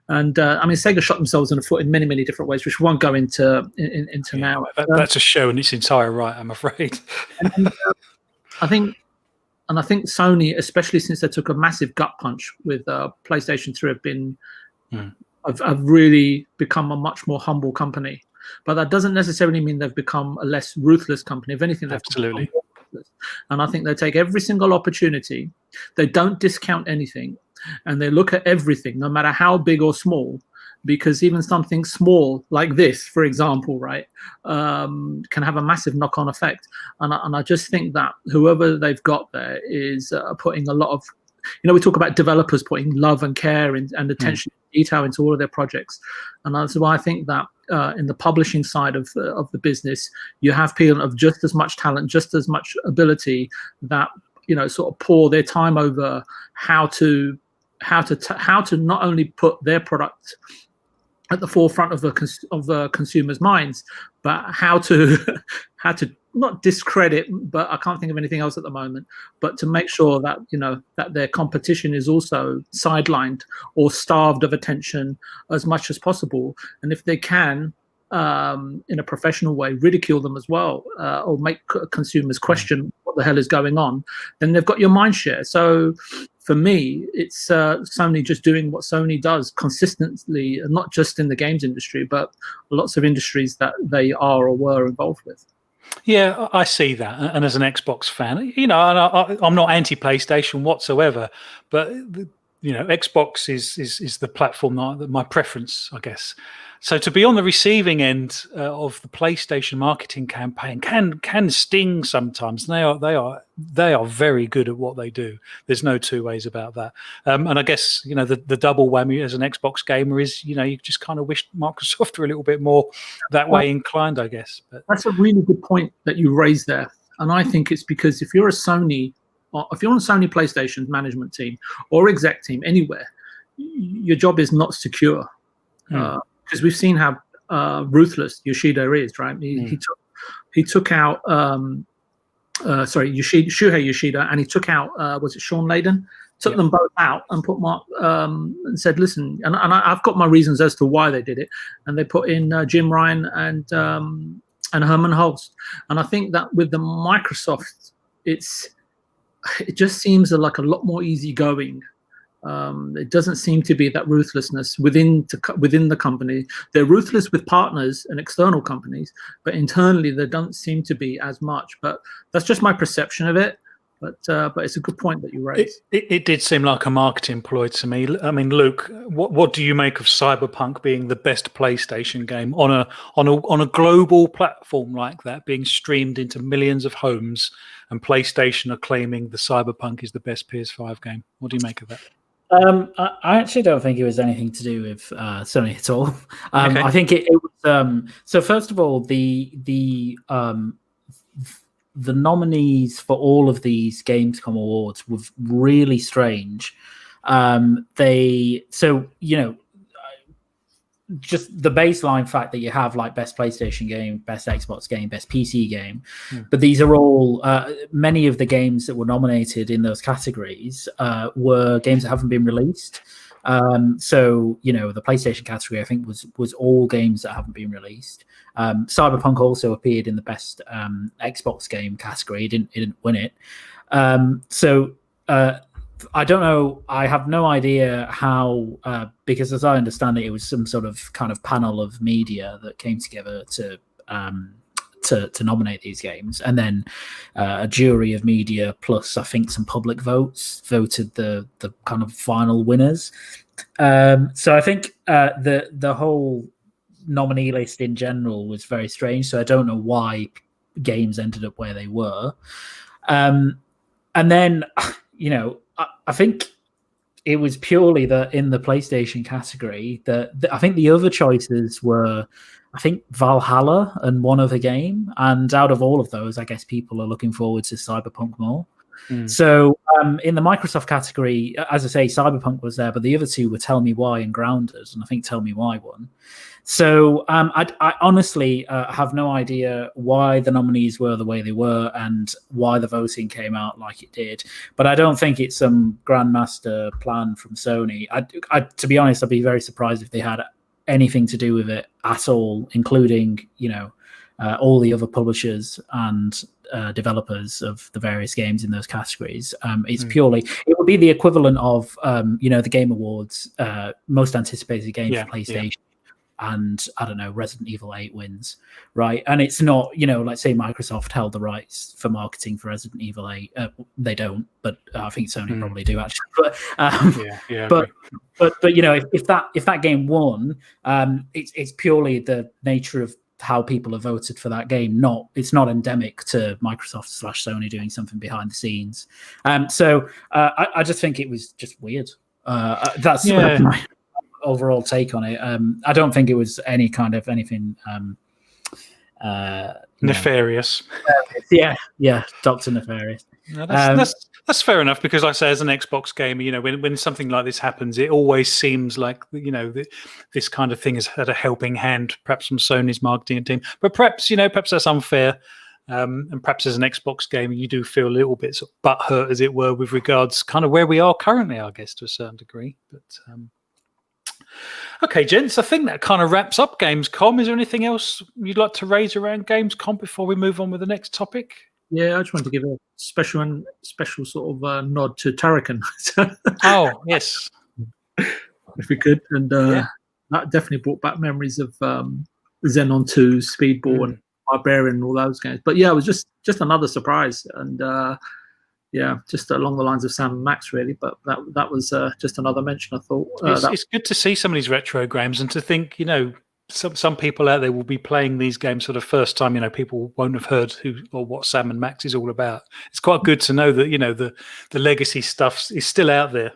And I mean, Sega shot themselves in the foot in many, many different ways, which we won't go into now. That's a show in its entire right, I'm afraid. and I think Sony, especially since they took a massive gut punch with PlayStation 3, have really become a much more humble company. But that doesn't necessarily mean they've become a less ruthless company. If anything, absolutely. And I think they take every single opportunity. They don't discount anything. And they look at everything, no matter how big or small, because even something small like this, for example, right, can have a massive knock-on effect. And I just think that whoever they've got there is putting a lot of, we talk about developers putting love and care and attention to detail into all of their projects. And that's why I think that in the publishing side of the business, you have people of just as much talent, just as much ability that, sort of pour their time over how to not only put their product at the forefront of the consumer's minds, but how to not discredit, but I can't think of anything else at the moment, but to make sure that that their competition is also sidelined or starved of attention as much as possible, and if they can, in a professional way, ridicule them as well, or make consumers question what the hell is going on, then they've got your mind share. So for me, it's Sony just doing what Sony does consistently, and not just in the games industry, but lots of industries that they are or were involved with. Yeah, I see that. And as an Xbox fan, I'm not anti-PlayStation whatsoever, but Xbox is the platform that my preference, I guess. So to be on the receiving end of the PlayStation marketing campaign can sting sometimes. They are very good at what they do. There's no two ways about that. And I guess the double whammy as an Xbox gamer is you just kind of wish Microsoft were a little bit more that way inclined, I guess. But that's a really good point that you raised there, and I think it's because if you're a Sony, or if you're on Sony PlayStation management team or exec team anywhere, your job is not secure. Because we've seen how ruthless Yoshida is, right? He took out Shuhei Yoshida, and he took out was it Sean Layden? Took them both out and put Mark and said, listen, and I've got my reasons as to why they did it, and they put in Jim Ryan and Herman Holst, and I think that with the Microsoft, it just seems like a lot more easygoing It doesn't seem to be that ruthlessness within the company. They're ruthless with partners and external companies, but internally there doesn't seem to be as much. But that's just my perception of it. But it's a good point that you raised. It did seem like a marketing ploy to me. I mean, Luke, what do you make of Cyberpunk being the best PlayStation game on a global platform like that, being streamed into millions of homes, and PlayStation are claiming the Cyberpunk is the best PS5 game? What do you make of that? I actually don't think it was anything to do with Sony at all. Okay. I think it was. So first of all, the nominees for all of these Gamescom awards were really strange. Just the baseline fact that you have like best PlayStation game, best Xbox game, best PC game, but these are all many of the games that were nominated in those categories were games that haven't been released. So the PlayStation category I think was all games that haven't been released. Cyberpunk also appeared in the best Xbox game category. It didn't win it. I don't know. I have no idea how, because as I understand it, it was some sort of kind of panel of media that came together to nominate these games, and then a jury of media plus I think some public votes voted the kind of final winners. So I think the whole nominee list in general was very strange. So I don't know why games ended up where they were. And then I think it was purely that in the PlayStation category that I think the other choices were, I think, Valhalla and one other game. And out of all of those, I guess people are looking forward to Cyberpunk more. So in the Microsoft category, as I say, Cyberpunk was there, but the other two were Tell Me Why and Grounded, and I think Tell Me Why won. So I honestly have no idea why the nominees were the way they were and why the voting came out like it did. But I don't think it's some grandmaster plan from Sony. To be honest, I'd be very surprised if they had anything to do with it at all, including all the other publishers and developers of the various games in those categories. It's purely, it would be the equivalent of the Game Awards most anticipated game for PlayStation. And I don't know, Resident Evil 8 wins, right? And it's not, let's say Microsoft held the rights for marketing for Resident Evil 8. They don't, but I think Sony probably do actually. But if that game won, it's purely the nature of how people have voted for that game. It's not endemic to Microsoft / Sony doing something behind the scenes. So I just think it was just weird. That's my overall take on it. I don't think it was any kind of anything nefarious. Dr. Nefarious. No, that's fair enough, because like I say, as an Xbox gamer, when something like this happens, it always seems like this kind of thing has had a helping hand, perhaps from Sony's marketing team. But perhaps that's unfair. And perhaps as an Xbox gamer, you do feel a little bit sort of butthurt, as it were, with regards kind of where we are currently, I guess, to a certain degree. But okay, gents, I think that kind of wraps up Gamescom. Is there anything else you'd like to raise around Gamescom before we move on with the next topic? Yeah, I just wanted to give a special sort of nod to Tarakan. Oh, yes. If we could. And that definitely brought back memories of Xenon 2, Speedball, and Barbarian and all those games. But yeah, it was just another surprise. And just along the lines of Sam and Max, really. But that was just another mention, I thought. It's good to see some of these retro games and to think, some people out there will be playing these games for the first time. People won't have heard who or what Sam and Max is all about. It's quite good to know that the legacy stuff is still out there.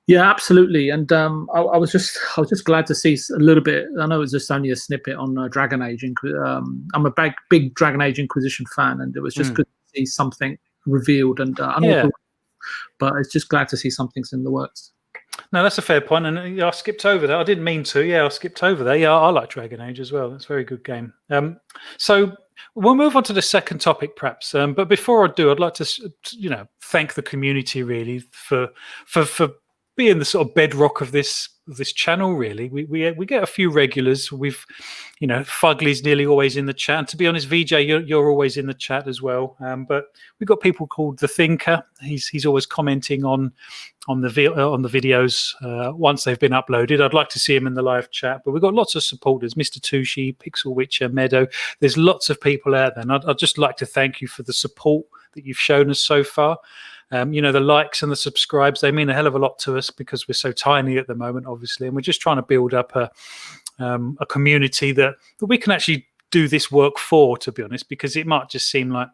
Yeah, absolutely. And I was just glad to see a little bit. I know it was just only a snippet on Dragon Age. I'm a big Dragon Age Inquisition fan, and it was just good to see something revealed. And but it's just glad to see something's in the works. No, that's a fair point, and I skipped over that. I didn't mean to. Yeah, I skipped over that. Yeah, I like Dragon Age as well. It's a very good game. So we'll move on to the second topic, perhaps. But before I do, I'd like to, thank the community really for being the sort of bedrock of this this channel. Really, we get a few regulars. We've, Fugly's nearly always in the chat. And to be honest, VJ, you're always in the chat as well. But we've got people called The Thinker. He's always commenting on the videos once they've been uploaded. I'd like to see him in the live chat. But we've got lots of supporters: Mr. Tushi, Pixel Witcher, Meadow. There's lots of people out there, and I'd just like to thank you for the support that you've shown us so far. The likes and the subscribes, they mean a hell of a lot to us because we're so tiny at the moment, obviously, and we're just trying to build up a community that we can actually do this work for, to be honest, because it might just seem like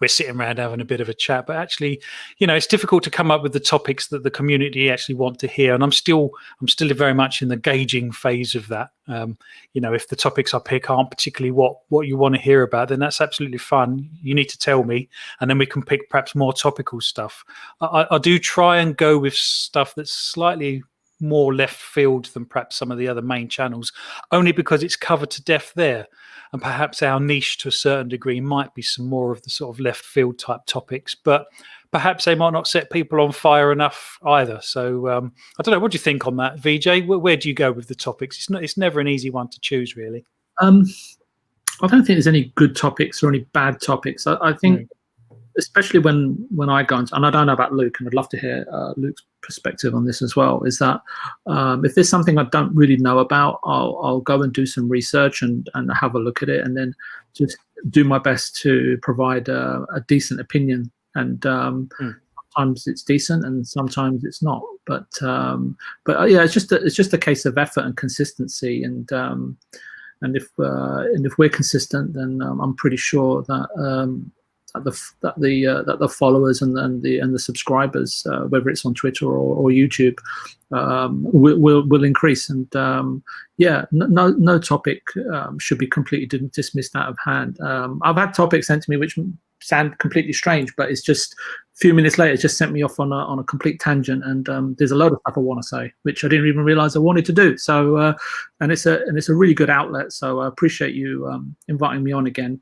we're sitting around having a bit of a chat, but actually, it's difficult to come up with the topics that the community actually want to hear. And I'm still very much in the gauging phase of that. If the topics I pick aren't particularly what you want to hear about, then that's absolutely fine. You need to tell me, and then we can pick perhaps more topical stuff. I do try and go with stuff that's slightly more left field than perhaps some of the other main channels, only because it's covered to death there. And perhaps our niche to a certain degree might be some more of the sort of left field type topics, but perhaps they might not set people on fire enough either. So I don't know. What do you think on that, VJ? Where do you go with the topics? It's never an easy one to choose, really. I don't think there's any good topics or any bad topics. I think, especially when I go into, and I don't know about Luke, and I'd love to hear Luke's perspective on this as well, is that if there's something I don't really know about, I'll go and do some research and have a look at it, and then just do my best to provide a decent opinion. And sometimes it's decent and sometimes it's not. But yeah, it's just a case of effort and consistency. And if we're consistent, then I'm pretty sure that the followers and the subscribers, whether it's on Twitter or YouTube, will increase. And no topic should be completely dismissed out of hand. I've had topics sent to me which sound completely strange, but it's just a few minutes later, it's just sent me off on a complete tangent. And there's a load of stuff I want to say, which I didn't even realize I wanted to do. So, and it's a really good outlet. So I appreciate you inviting me on again.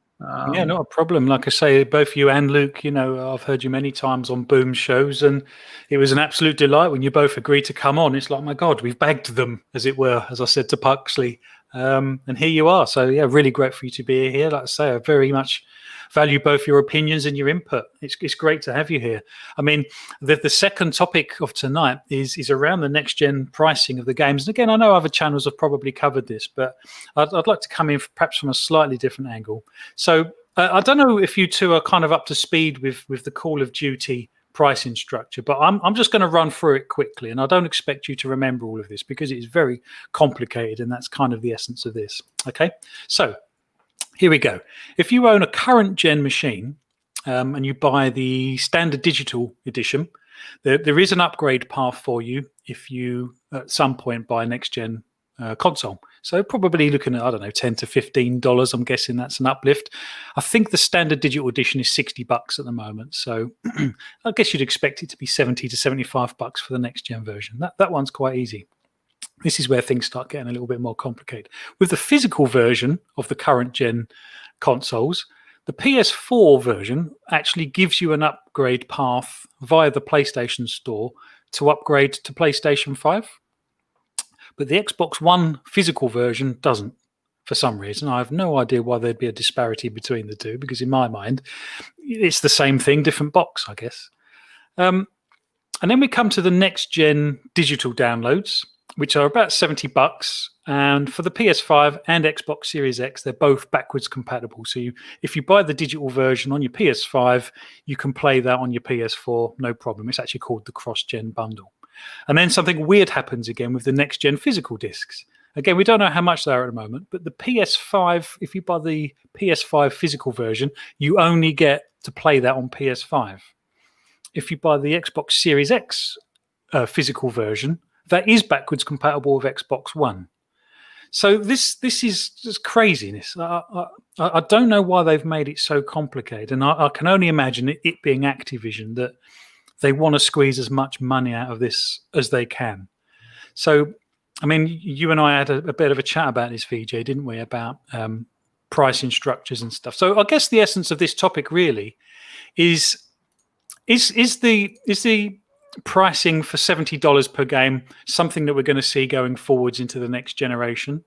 Yeah, not a problem. Like I say, both you and Luke, I've heard you many times on Boom shows, and it was an absolute delight when you both agreed to come on. It's like, my God, we've bagged them, as it were, as I said to Puxley. And here you are. So, yeah, really great for you to be here. Like I say, I very much value both your opinions and your input. It's great to have you here. I mean, the second topic of tonight is around the next-gen pricing of the games. And again, I know other channels have probably covered this, but I'd like to come in perhaps from a slightly different angle. So I don't know if you two are kind of up to speed with the Call of Duty pricing structure, but I'm just going to run through it quickly, and I don't expect you to remember all of this because it is very complicated, and that's kind of the essence of this. Okay, so here we go. If you own a current gen machine and you buy the standard digital edition, there is an upgrade path for you if you at some point buy next gen console. So probably looking at, I don't know, $10 to $15. I'm guessing that's an uplift. I think the standard digital edition is $60 at the moment. So I guess you'd expect it to be $70 to $75 for the next gen version. That one's quite easy. This is where things start getting a little bit more complicated. With the physical version of the current gen consoles, the PS4 version actually gives you an upgrade path via the PlayStation Store to upgrade to PlayStation 5. But the Xbox One physical version doesn't, for some reason. I have no idea why there'd be a disparity between the two, because in my mind, it's the same thing, different box, I guess. And then we come to the next-gen digital downloads, which are about $70. And for the PS5 and Xbox Series X, they're both backwards compatible. So if you buy the digital version on your PS5, you can play that on your PS4, no problem. It's actually called the cross-gen bundle. And then something weird happens again with the next-gen physical discs. Again, we don't know how much they are at the moment, but the PS5, if you buy the PS5 physical version, you only get to play that on PS5. If you buy the Xbox Series X physical version, that is backwards compatible with Xbox One. So this is just craziness. I don't know why they've made it so complicated, and I can only imagine it being Activision that they want to squeeze as much money out of this as they can. So, I mean, you and I had a bit of a chat about this, VJ, didn't we, about pricing structures and stuff. So I guess the essence of this topic really is the pricing for $70 per game something that we're going to see going forwards into the next generation,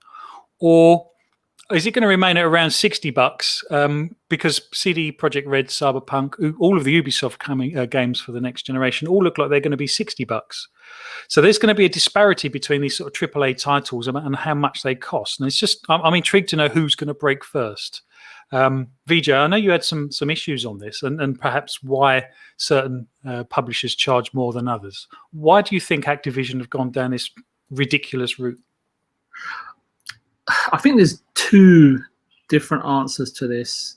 or is it going to remain at around $60? Because CD Projekt Red, Cyberpunk, all of the Ubisoft games for the next generation all look like they're going to be $60. So there's going to be a disparity between these sort of AAA titles and how much they cost. And it's just, I'm intrigued to know who's going to break first. VJ, I know you had some issues on this, and perhaps why certain publishers charge more than others. Why do you think Activision have gone down this ridiculous route? I think there's two different answers to this,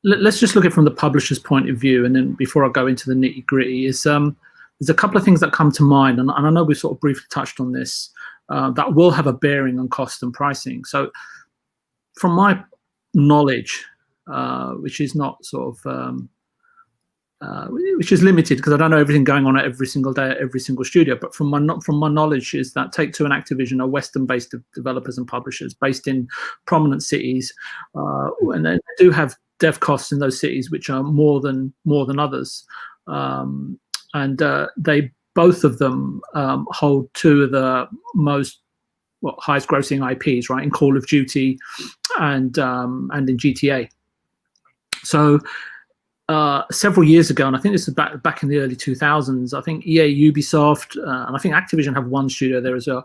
let's just look at it from the publisher's point of view, and then before I go into the nitty gritty, is there's a couple of things that come to mind, and I know we sort of briefly touched on this, that will have a bearing on cost and pricing. So, from my knowledge, which is not sort of which is limited because I don't know everything going on at every single day at every single studio. But from my knowledge is that Take-Two and Activision are Western-based developers and publishers based in prominent cities, and they do have dev costs in those cities which are more than others. They both of them hold two of the most highest grossing IPs, right, in Call of Duty and in GTA. So. Several years ago, and I think this is back in the early 2000s, I think EA, Ubisoft, and I think Activision have one studio there as well.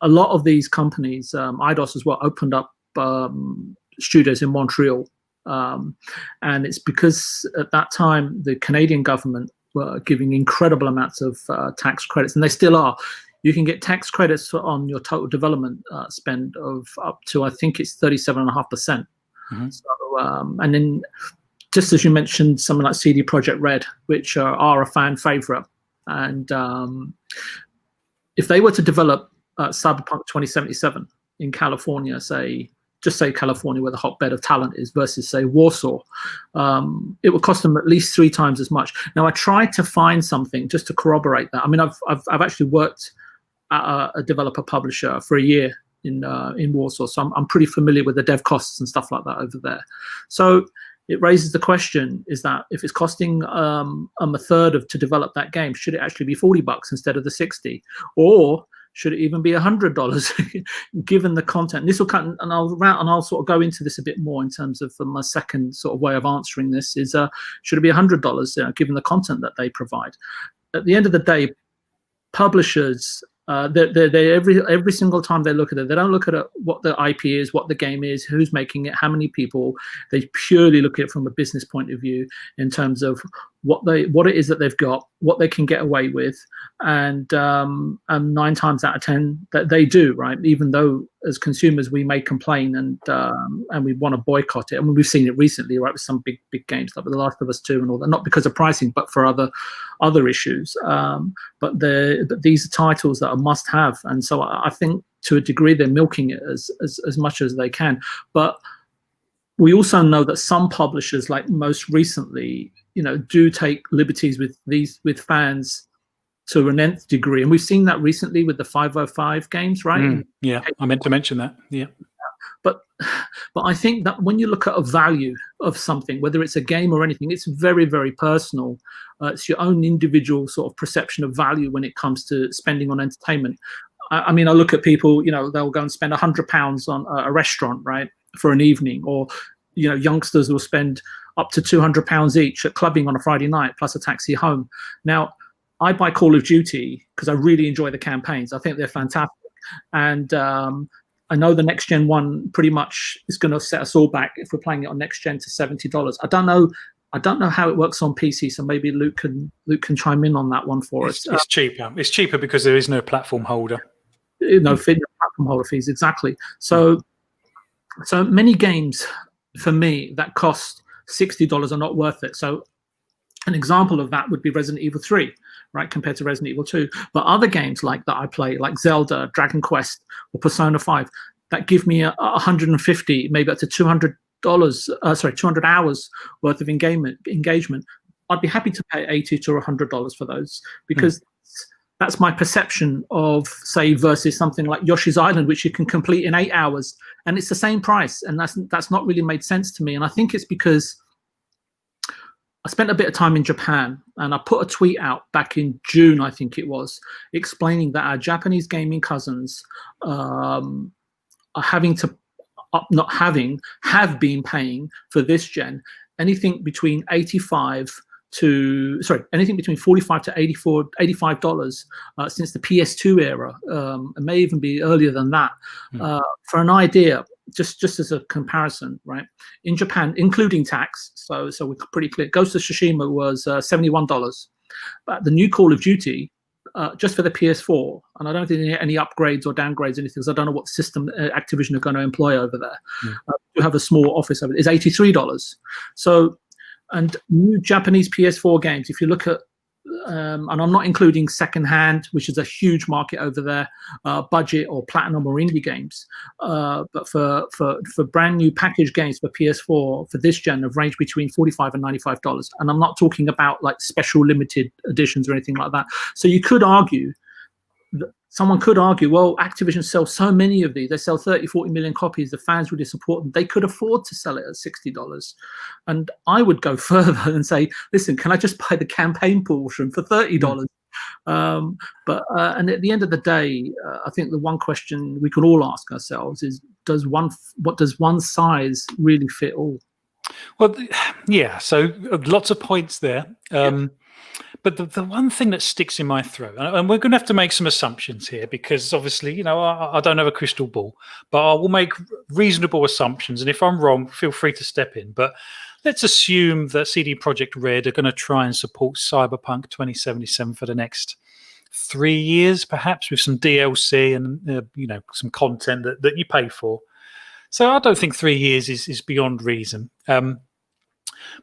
A lot of these companies, Eidos as well, opened up studios in Montreal. And it's because at that time, the Canadian government were giving incredible amounts of tax credits, and they still are. You can get tax credits on your total development spend of up to, I think it's 37.5%. Mm-hmm. So, and then, just as you mentioned, something like CD Projekt Red, which are a fan favorite. And if they were to develop Cyberpunk 2077 in California, say California, where the hotbed of talent is, versus, say, Warsaw, it would cost them at least 3 times as much. Now, I tried to find something just to corroborate that. I mean, I've actually worked at a developer publisher for a year in Warsaw, so I'm pretty familiar with the dev costs and stuff like that over there. So it raises the question, is that if it's costing a third to develop that game, should it actually be $40 instead of the 60? Or should it even be $100 given the content? And this will come, and I'll sort of go into this a bit more in terms of my second sort of way of answering this is, should it be $100 given the content that they provide? At the end of the day, publishers, they every single time they look at it, they don't look at what the IP is, what the game is, who's making it, how many people. They purely look at it from a business point of view in terms of what it is that they've got, what they can get away with, and 9 times out of 10 that they do, right? Even though as consumers we may complain and we want to boycott it. I mean, we've seen it recently, right, with some big games like The Last of Us 2 and all that, not because of pricing, but for other issues. But these are titles that are must-have, and so I think to a degree they're milking it as much as they can. But we also know that some publishers, like most recently, do take liberties with fans to an nth degree, and we've seen that recently with the 505 games, right? Yeah, I meant to mention that. Yeah. But I think that when you look at a value of something, whether it's a game or anything, it's very, very personal. It's your own individual sort of perception of value when it comes to spending on entertainment. I mean, I look at people, they'll go and spend £100 on a restaurant, right, for an evening, or youngsters will spend up to £200 each at clubbing on a Friday night plus a taxi home. Now, I buy Call of Duty because I really enjoy the campaigns. I think they're fantastic, and I know the next gen one pretty much is going to set us all back if we're playing it on next gen to $70. I don't know how it works on PC, so maybe Luke can chime in on that one for us. It's cheaper. It's cheaper because there is no platform holder. No platform holder fees, exactly. So many games for me that cost $60 are not worth it. So an example of that would be Resident Evil 3, right, compared to Resident Evil 2. But other games like that I play, like Zelda, Dragon Quest, or Persona 5, that give me 150, maybe up to $200 hours worth of engagement. I'd be happy to pay $80 to $100 for those, because that's my perception of, say, versus something like Yoshi's Island, which you can complete in 8 hours, and it's the same price, and that's not really made sense to me. And I think it's because I spent a bit of time in Japan, and I put a tweet out back in June, I think it was, explaining that our Japanese gaming cousins are having to have been paying for this gen anything between $45 to $85 since the PS2 era. It may even be earlier than that. For an idea, just as a comparison, right? In Japan, including tax, so we're pretty clear. Ghost of Tsushima was $71, but the new Call of Duty, just for the PS4, and I don't think any upgrades or downgrades or anything, because I don't know what system Activision are going to employ over there. To have a small office over there is $83. So, and new Japanese PS4 games, if you look at, and I'm not including secondhand, which is a huge market over there, budget or platinum or indie games, but for brand new package games for PS4 for this gen have ranged between $45 and $95, and I'm not talking about like special limited editions or anything like that. So you could argue, someone could argue, well, Activision sells so many of these, they sell 30-40 million copies, the fans really support them, they could afford to sell it at $60. And I would go further and say, listen, can I just buy the campaign portion for $30? And at the end of the day, I think the one question we could all ask ourselves is, what does one size really fit all? Well, yeah, so lots of points there. But the one thing that sticks in my throat, and we're going to have to make some assumptions here, because obviously, I don't have a crystal ball, but I will make reasonable assumptions. And if I'm wrong, feel free to step in. But let's assume that CD Projekt Red are going to try and support Cyberpunk 2077 for the next 3 years, perhaps with some DLC and some content that you pay for. So I don't think 3 years is beyond reason.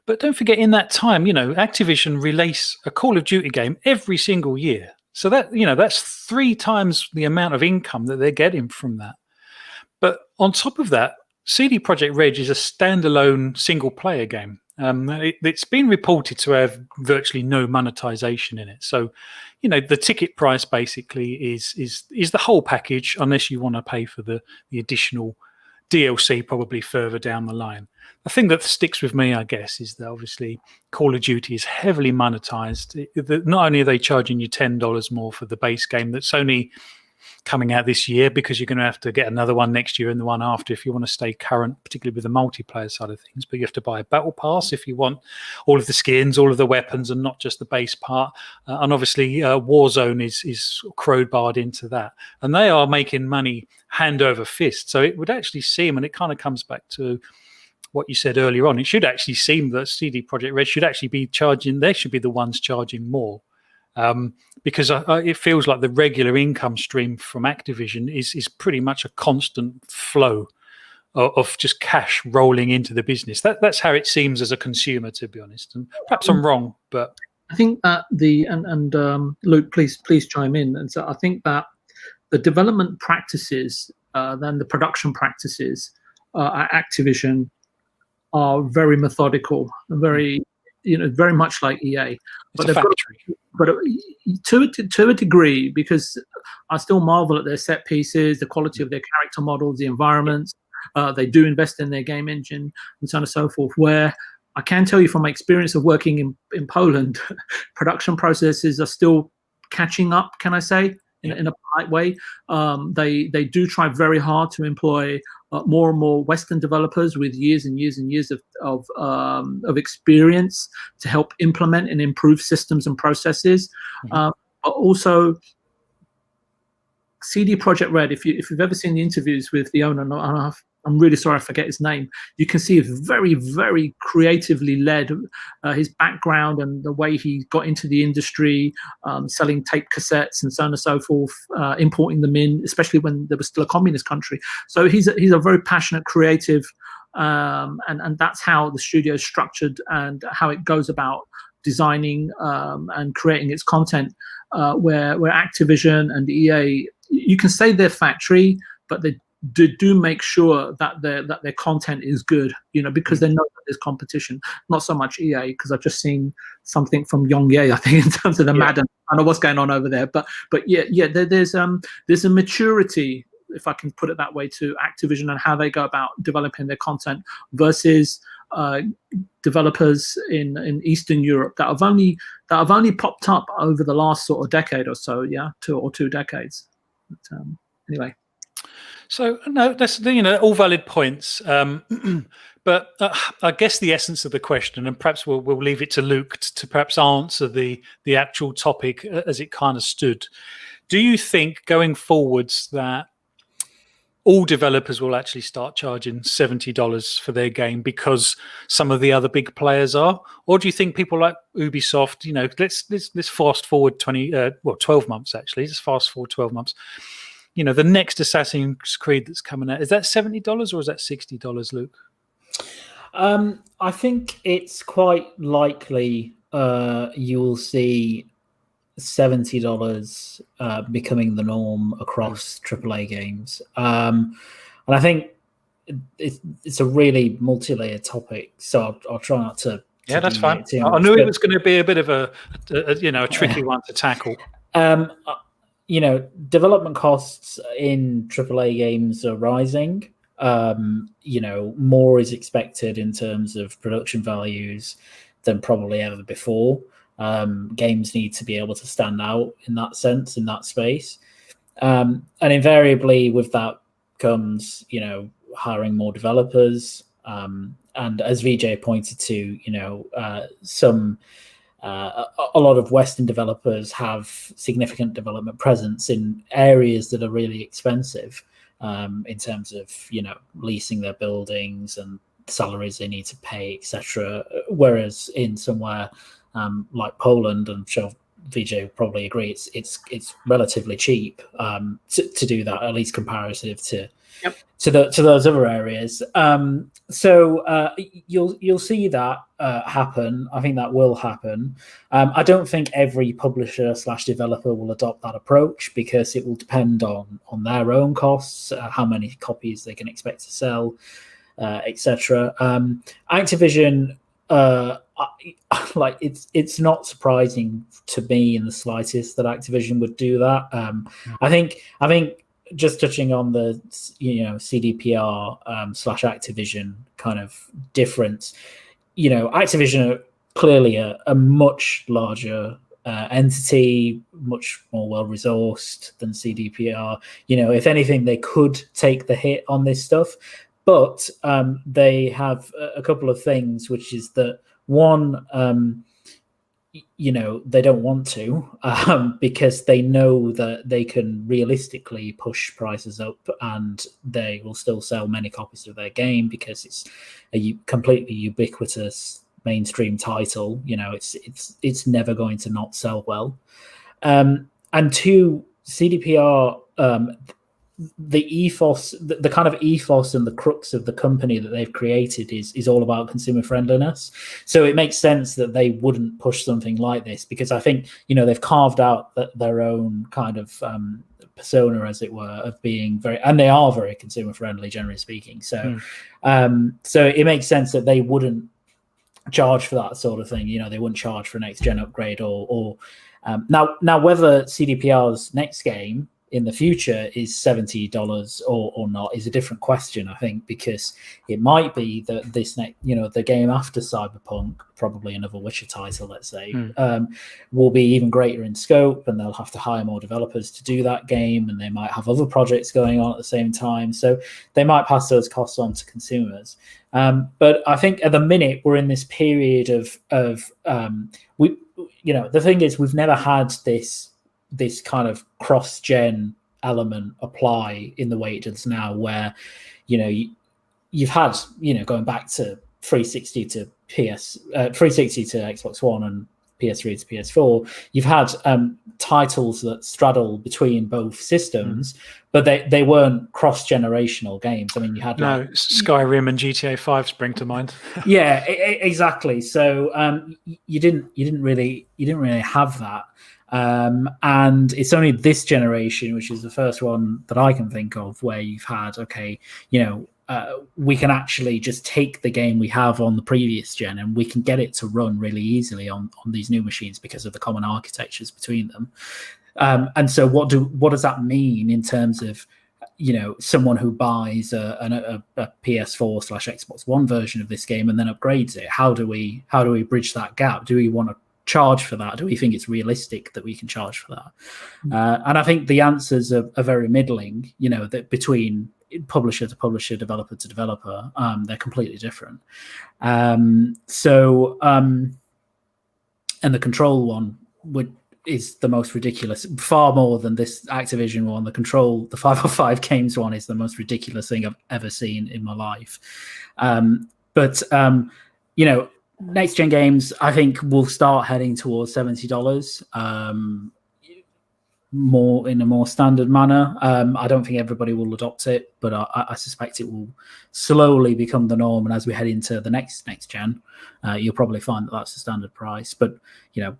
But don't forget, in that time, Activision release a Call of Duty game every single year. So that, that's 3 times the amount of income that they're getting from that. But on top of that, CD Projekt Red is a standalone single-player game. It's been reported to have virtually no monetization in it. So, the ticket price basically is the whole package, unless you want to pay for the additional DLC probably further down the line. The thing that sticks with me, I guess, is that obviously Call of Duty is heavily monetized. Not only are they charging you $10 more for the base game that's only coming out this year, because you're going to have to get another one next year and the one after if you want to stay current, particularly with the multiplayer side of things. But you have to buy a battle pass if you want all of the skins, all of the weapons, and not just the base part. And obviously Warzone is crowbarred into that. And they are making money hand over fist. So it would actually seem, and it kind of comes back to what you said earlier on, it should actually seem that CD Projekt Red should actually be charging, they should be the ones charging more. Because it feels like the regular income stream from Activision is pretty much a constant flow of just cash rolling into the business. That's how it seems as a consumer, to be honest. And perhaps I'm wrong, but I think that Luke, please chime in. And so I think that the development practices, then the production practices at Activision are very methodical, very much like EA. But they've got, but to a degree, because I still marvel at their set pieces, the quality of their character models, the environments. They do invest in their game engine and so on and so forth. Where I can tell you from my experience of working in Poland, production processes are still catching up, can I say, in a polite way. They do try very hard to employ more and more Western developers with years and years and years of experience to help implement and improve systems and processes. But also, CD Projekt Red, if you've ever seen the interviews with the owner, and I'm really sorry I forget his name, you can see it's very, very creatively led. His background and the way he got into the industry, selling tape cassettes and so on and so forth, importing them in, especially when there was still a communist country. So he's a very passionate, creative, and that's how the studio is structured and how it goes about designing and creating its content. Where Activision and EA, you can say they're factory, but they do make sure that their content is good, because they know that there's competition. Not so much EA, because I've just seen something from Young EA, I think, in terms of the Madden. I know what's going on over there, but there's a maturity, if I can put it that way, to Activision and how they go about developing their content versus developers in Eastern Europe that have only popped up over the last sort of decade or so. Yeah, two decades. But, anyway. So no, that's all valid points. But I guess the essence of the question, and perhaps we'll leave it to Luke to perhaps answer the actual topic as it kind of stood. Do you think going forwards that all developers will actually start charging $70 for their game because some of the other big players are, or do you think people like Ubisoft, let's fast forward 12 months actually, just fast forward 12 months. The next Assassin's Creed that's coming out, is that $70 or is that $60, Luke? I think it's quite likely you will see $70 becoming the norm across AAA games. And I think it's a really multi-layered topic, so I'll try not to. Yeah, that's fine. I knew it was going to be a bit of a tricky one to tackle. Development costs in AAA games are rising. More is expected in terms of production values than probably ever before. Games need to be able to stand out in that sense, in that space. And invariably with that comes, hiring more developers. And as VJ pointed to, a lot of Western developers have significant development presence in areas that are really expensive in terms of, leasing their buildings and salaries they need to pay, etc. Whereas in somewhere like Poland, and I'm sure VJ would probably agree, it's relatively cheap to do that, at least comparative to those other areas. So you'll see that happen. I think that will happen. I don't think every publisher / developer will adopt that approach because it will depend on their own costs, how many copies they can expect to sell, etc. Activision, it's not surprising to me in the slightest that Activision would do that. I think just touching on the CDPR / Activision kind of difference, Activision are clearly a much larger entity, much more well resourced than CDPR. If anything, they could take the hit on this stuff, but they have a couple of things, which is that one, they don't want to because they know that they can realistically push prices up and they will still sell many copies of their game because it's a completely ubiquitous mainstream title. It's never going to not sell well. And two, CDPR, the ethos, the kind of ethos and the crux of the company that they've created is all about consumer friendliness. So it makes sense that they wouldn't push something like this because I think, they've carved out their own kind of persona, as it were, of being and they are very consumer friendly, generally speaking. So, so it makes sense that they wouldn't charge for that sort of thing. They wouldn't charge for a next gen upgrade or now whether CDPR's next game in the future is $70 or not is a different question, I think, because it might be that this next, the game after Cyberpunk, probably another Witcher title, let's say, will be even greater in scope, and they'll have to hire more developers to do that game, and they might have other projects going on at the same time, so they might pass those costs on to consumers. But I think at the minute we're in this period of the thing is we've never had this kind of cross-gen element apply in the way it does now, where you've had going back to 360 to 360 to Xbox One and PS3 to PS4, you've had titles that straddle between both systems, but they weren't cross-generational games. I mean, you had Skyrim and GTA 5 spring to mind. Yeah, exactly. So you didn't really have that. And it's only this generation, which is the first one that I can think of, where you've had, we can actually just take the game we have on the previous gen and we can get it to run really easily on these new machines because of the common architectures between them. And so what does that mean in terms of someone who buys a PS4/Xbox One version of this game and then upgrades it. How do we bridge that gap? Do we want to charge for that? Do we think it's realistic that we can charge for that? And I think the answers are very middling. That between publisher to publisher, developer to developer, they're completely different. And the Control one is the most ridiculous, far more than this Activision one. The 505 Games one is the most ridiculous thing I've ever seen in my life. But next gen games, I think, will start heading towards $70, more in a more standard manner. I don't think everybody will adopt it, but I suspect it will slowly become the norm. And as we head into the next gen, you'll probably find that that's the standard price. But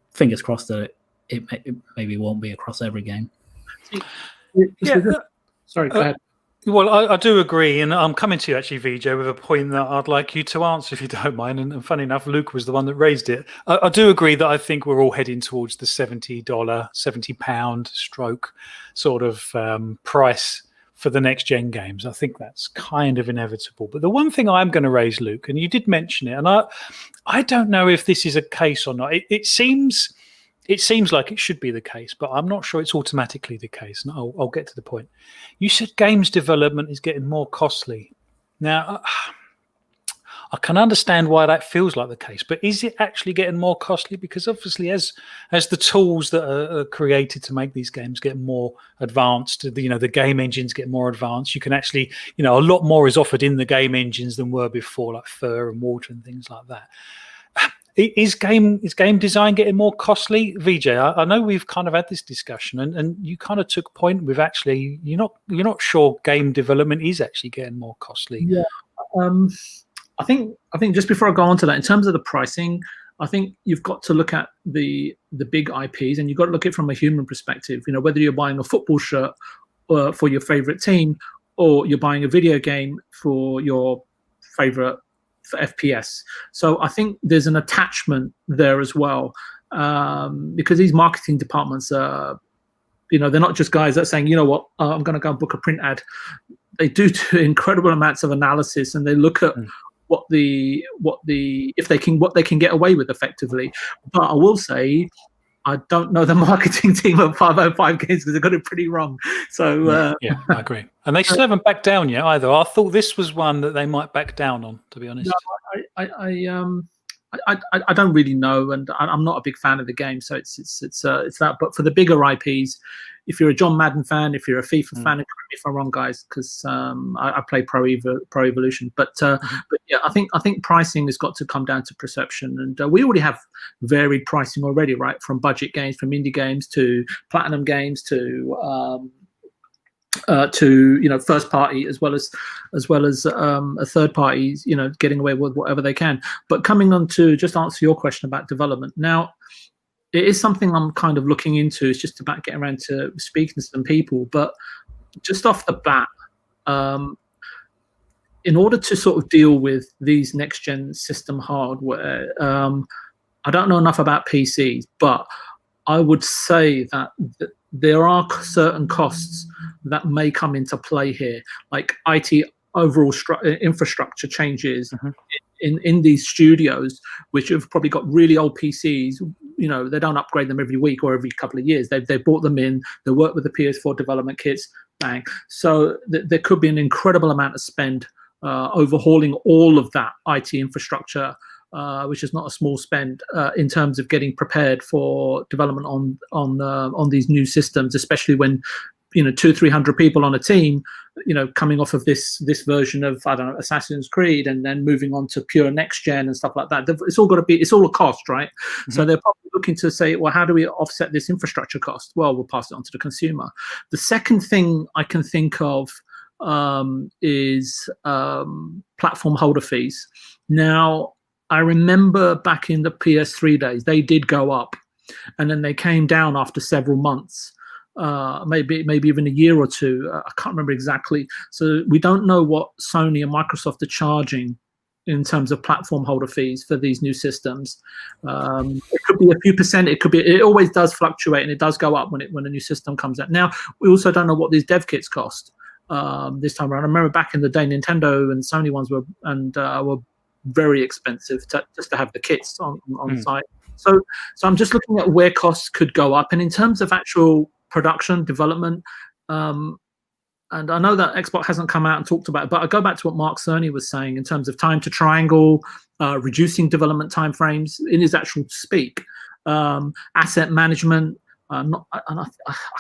fingers crossed that it maybe won't be across every game. Sorry, go ahead. Well, I do agree, and I'm coming to you actually, VJ, with a point that I'd like you to answer if you don't mind. And funny enough, Luke was the one that raised it. I do agree that I think we're all heading towards the £70 stroke sort of price for the next gen games. I think that's kind of inevitable. But the one thing I'm going to raise, Luke, and you did mention it, and I don't know if this is a case or not. It seems like it should be the case, but I'm not sure it's automatically the case. And I'll get to the point. You said games development is getting more costly. Now, I can understand why that feels like the case, but is it actually getting more costly? Because obviously, as the tools that are created to make these games get more advanced, the game engines get more advanced, you can actually, a lot more is offered in the game engines than were before, like fur and water and things like that. Is game design getting more costly, VJ? I know we've kind of had this discussion, and you kind of took point with actually you're not sure game development is actually getting more costly. Yeah, I think just before I go on to that, in terms of the pricing, I think you've got to look at the big IPs, and you've got to look at it from a human perspective. Whether you're buying a football shirt for your favorite team, or you're buying a video game for your favorite for FPS. So I think there's an attachment there as well, because these marketing departments are, they're not just guys that are saying, I'm going to go and book a print ad. They do incredible amounts of analysis, and they look at what they can get away with effectively. But I will say, I don't know the marketing team of 505 Games because they got it pretty wrong. So yeah, I agree. And they still haven't backed down yet either. I thought this was one that they might back down on, to be honest. No, I don't really know, and I'm not a big fan of the game, so it's that. But for the bigger IPs, if you're a John Madden fan, if you're a FIFA fan, and correct me if I'm wrong, guys, because I play Pro Evolution. But yeah, I think pricing has got to come down to perception, and we already have varied pricing already, right? From budget games, from indie games to platinum games to first party as well as a third party, getting away with whatever they can. But coming on to just answer your question about development now. It is something I'm kind of looking into. It's just about getting around to speaking to some people. But just off the bat, in order to sort of deal with these next-gen system hardware, I don't know enough about PCs, but I would say that there are certain costs that may come into play here, like IT overall infrastructure changes in these studios, which have probably got really old PCs. They don't upgrade them every week or every couple of years. They bought them in. They work with the PS4 development kits. Bang. So there could be an incredible amount of spend overhauling all of that IT infrastructure, which is not a small spend in terms of getting prepared for development on these new systems, especially when 200 or 300 people on a team, coming off of this version of, I don't know, Assassin's Creed, and then moving on to pure next gen and stuff like that. It's all a cost, right? So they're probably looking to say, well, how do we offset this infrastructure cost? Well, we'll pass it on to the consumer. The second thing I can think of is platform holder fees. Now, I remember back in the PS3 days, they did go up, and then they came down after several months. Maybe even a year or two. I can't remember exactly. So we don't know what Sony and Microsoft are charging in terms of platform holder fees for these new systems. It could be a few percent. It always does fluctuate, and it does go up when a new system comes out. Now, we also don't know what these dev kits cost. this time around. I remember back in the day, Nintendo and Sony ones were very expensive just to have the kits on site. So I'm just looking at where costs could go up, and in terms of actual production development. And I know that Xbox hasn't come out and talked about it, but I go back to what Mark Cerny was saying in terms of time to triangle, reducing development timeframes in his actual speak, asset management. I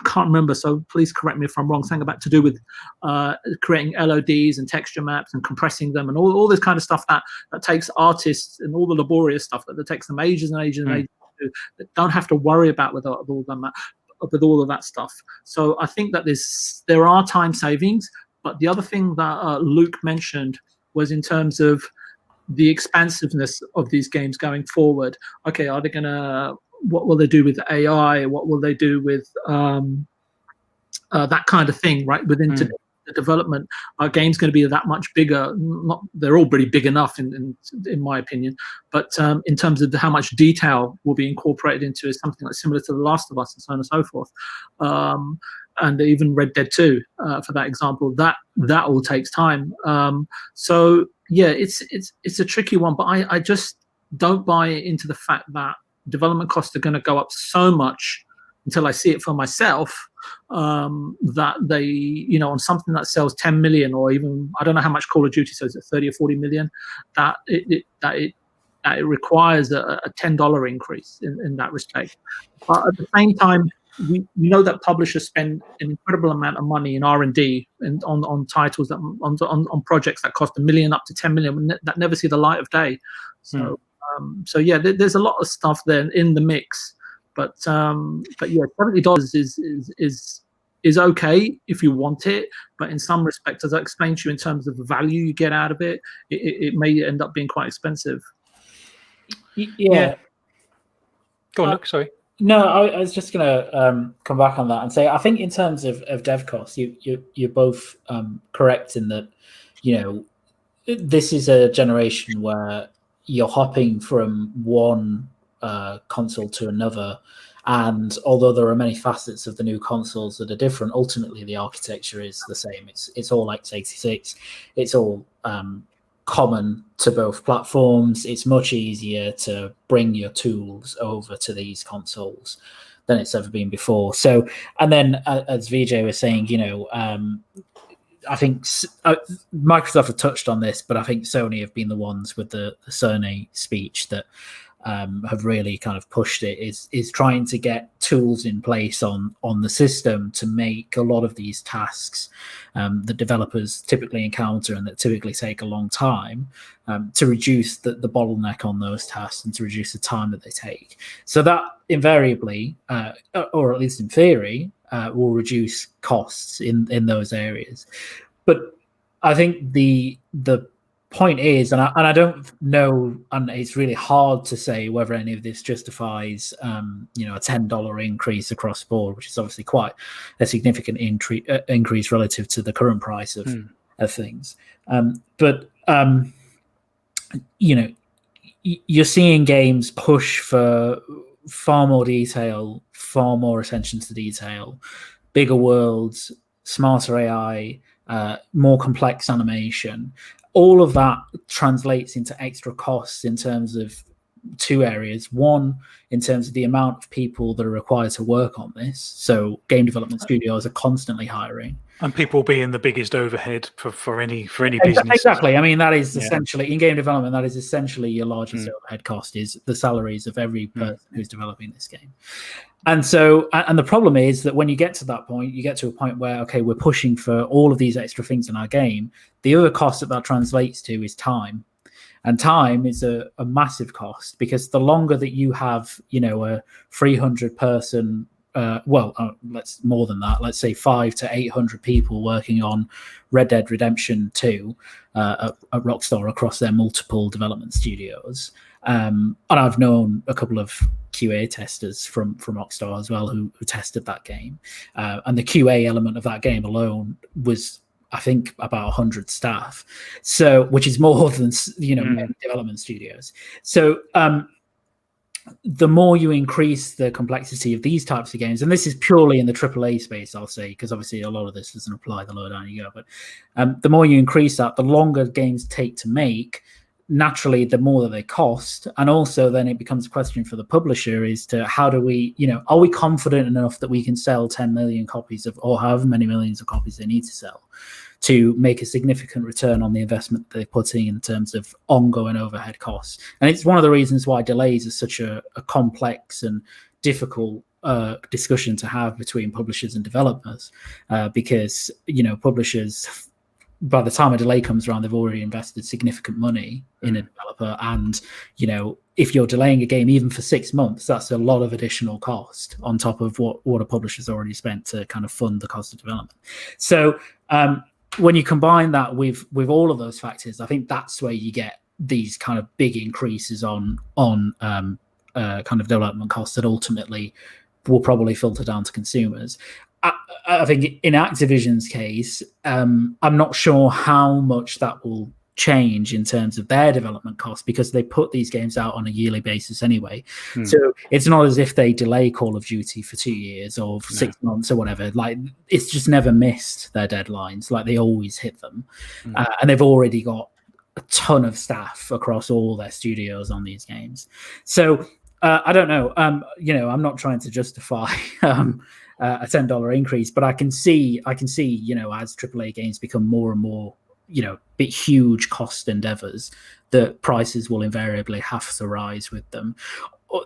can't remember, so please correct me if I'm wrong. Something about to do with creating LODs and texture maps and compressing them and all this kind of stuff that takes artists and all the laborious stuff that takes them ages and ages and ages to do, that don't have to worry about with all of that stuff. So I think that there are time savings, but the other thing that Luke mentioned was in terms of the expansiveness of these games going forward. Okay, are they gonna? What will they do with AI? What will they do with that kind of thing? Right within the development, our game's going to be that much bigger. They're all pretty big enough, in my opinion. But in terms of how much detail will be incorporated into it, something like similar to The Last of Us and so on and so forth, and even Red Dead 2, for that example, that all takes time. So yeah, it's a tricky one, but I just don't buy into the fact that development costs are going to go up so much until I see it for myself, that they, on something that sells 10 million, or even, I don't know how much Call of Duty sells, 30 or 40 million, that it requires a $10 increase in that respect. But at the same time, we know that publishers spend an incredible amount of money in R&D and on titles on projects that cost $1 million up to 10 million that never see the light of day. So yeah, there's a lot of stuff there in the mix. But yeah, $70 is okay if you want it, but in some respects, as I explained to you, in terms of the value you get out of it, it may end up being quite expensive. Yeah. Go on, Luke. Sorry. No, I was just gonna come back on that and say I think in terms of dev costs, you're both correct in that, this is a generation where you're hopping from one console to another, and although there are many facets of the new consoles that are different, ultimately the architecture is the same. It's all x86. It's all common to both platforms. It's much easier to bring your tools over to these consoles than it's ever been before. So, and then as VJ was saying, I think Microsoft have touched on this, but I think Sony have been the ones with the Cerny speech that have really kind of pushed it, is trying to get tools in place on the system to make a lot of these tasks that developers typically encounter and that typically take a long time, to reduce the bottleneck on those tasks and to reduce the time that they take. So that invariably, or at least in theory, will reduce costs in those areas. But I think the point is, and I don't know, and it's really hard to say whether any of this justifies a $10 increase across the board, which is obviously quite a significant increase relative to the current price of things. But you're seeing games push for far more detail, far more attention to detail, bigger worlds, smarter AI, more complex animation. All of that translates into extra costs in terms of two areas. One, in terms of the amount of people that are required to work on this. So game development studios are constantly hiring. And people being the biggest overhead for any business. Exactly. I mean, that is essentially, in game development, that is essentially your largest overhead cost, is the salaries of every person who's developing this game. And so, and the problem is that when you get to that point, you get to a point where, okay, we're pushing for all of these extra things in our game. The other cost that translates to is time. And time is a massive cost, because the longer that you have, a 300 person, let's more than that, let's say 500 to 800 people working on Red Dead Redemption 2 at Rockstar across their multiple development studios. And I've known a couple of QA testers from Rockstar as well who tested that game. And the QA element of that game alone was, I think, about 100 staff. So, which is more than, many development studios. So, the more you increase the complexity of these types of games, and this is purely in the AAA space, I'll say, because obviously a lot of this doesn't apply the lower down you go, but the more you increase that, the longer games take to make, naturally, the more that they cost. And also then it becomes a question for the publisher is to how do we, are we confident enough that we can sell 10 million copies of, or however many millions of copies they need to sell, to make a significant return on the investment they're putting in terms of ongoing overhead costs. And it's one of the reasons why delays are such a complex and difficult discussion to have between publishers and developers, because, publishers, by the time a delay comes around, they've already invested significant money in a developer. And, if you're delaying a game even for 6 months, that's a lot of additional cost on top of what a publisher's already spent to kind of fund the cost of development. So, when you combine that with all of those factors, I think that's where you get these kind of big increases on kind of development costs that ultimately will probably filter down to consumers. I think in Activision's case, I'm not sure how much that will change in terms of their development costs, because they put these games out on a yearly basis anyway. So it's not as if they delay Call of Duty for 2 years or 6 months or whatever. Like, it's just never missed their deadlines. Like, they always hit them. And they've already got a ton of staff across all their studios on these games. So I don't know. I'm not trying to justify a $10 increase, but I can see, as AAA games become more and more, big, huge cost endeavors, that prices will invariably have to rise with them.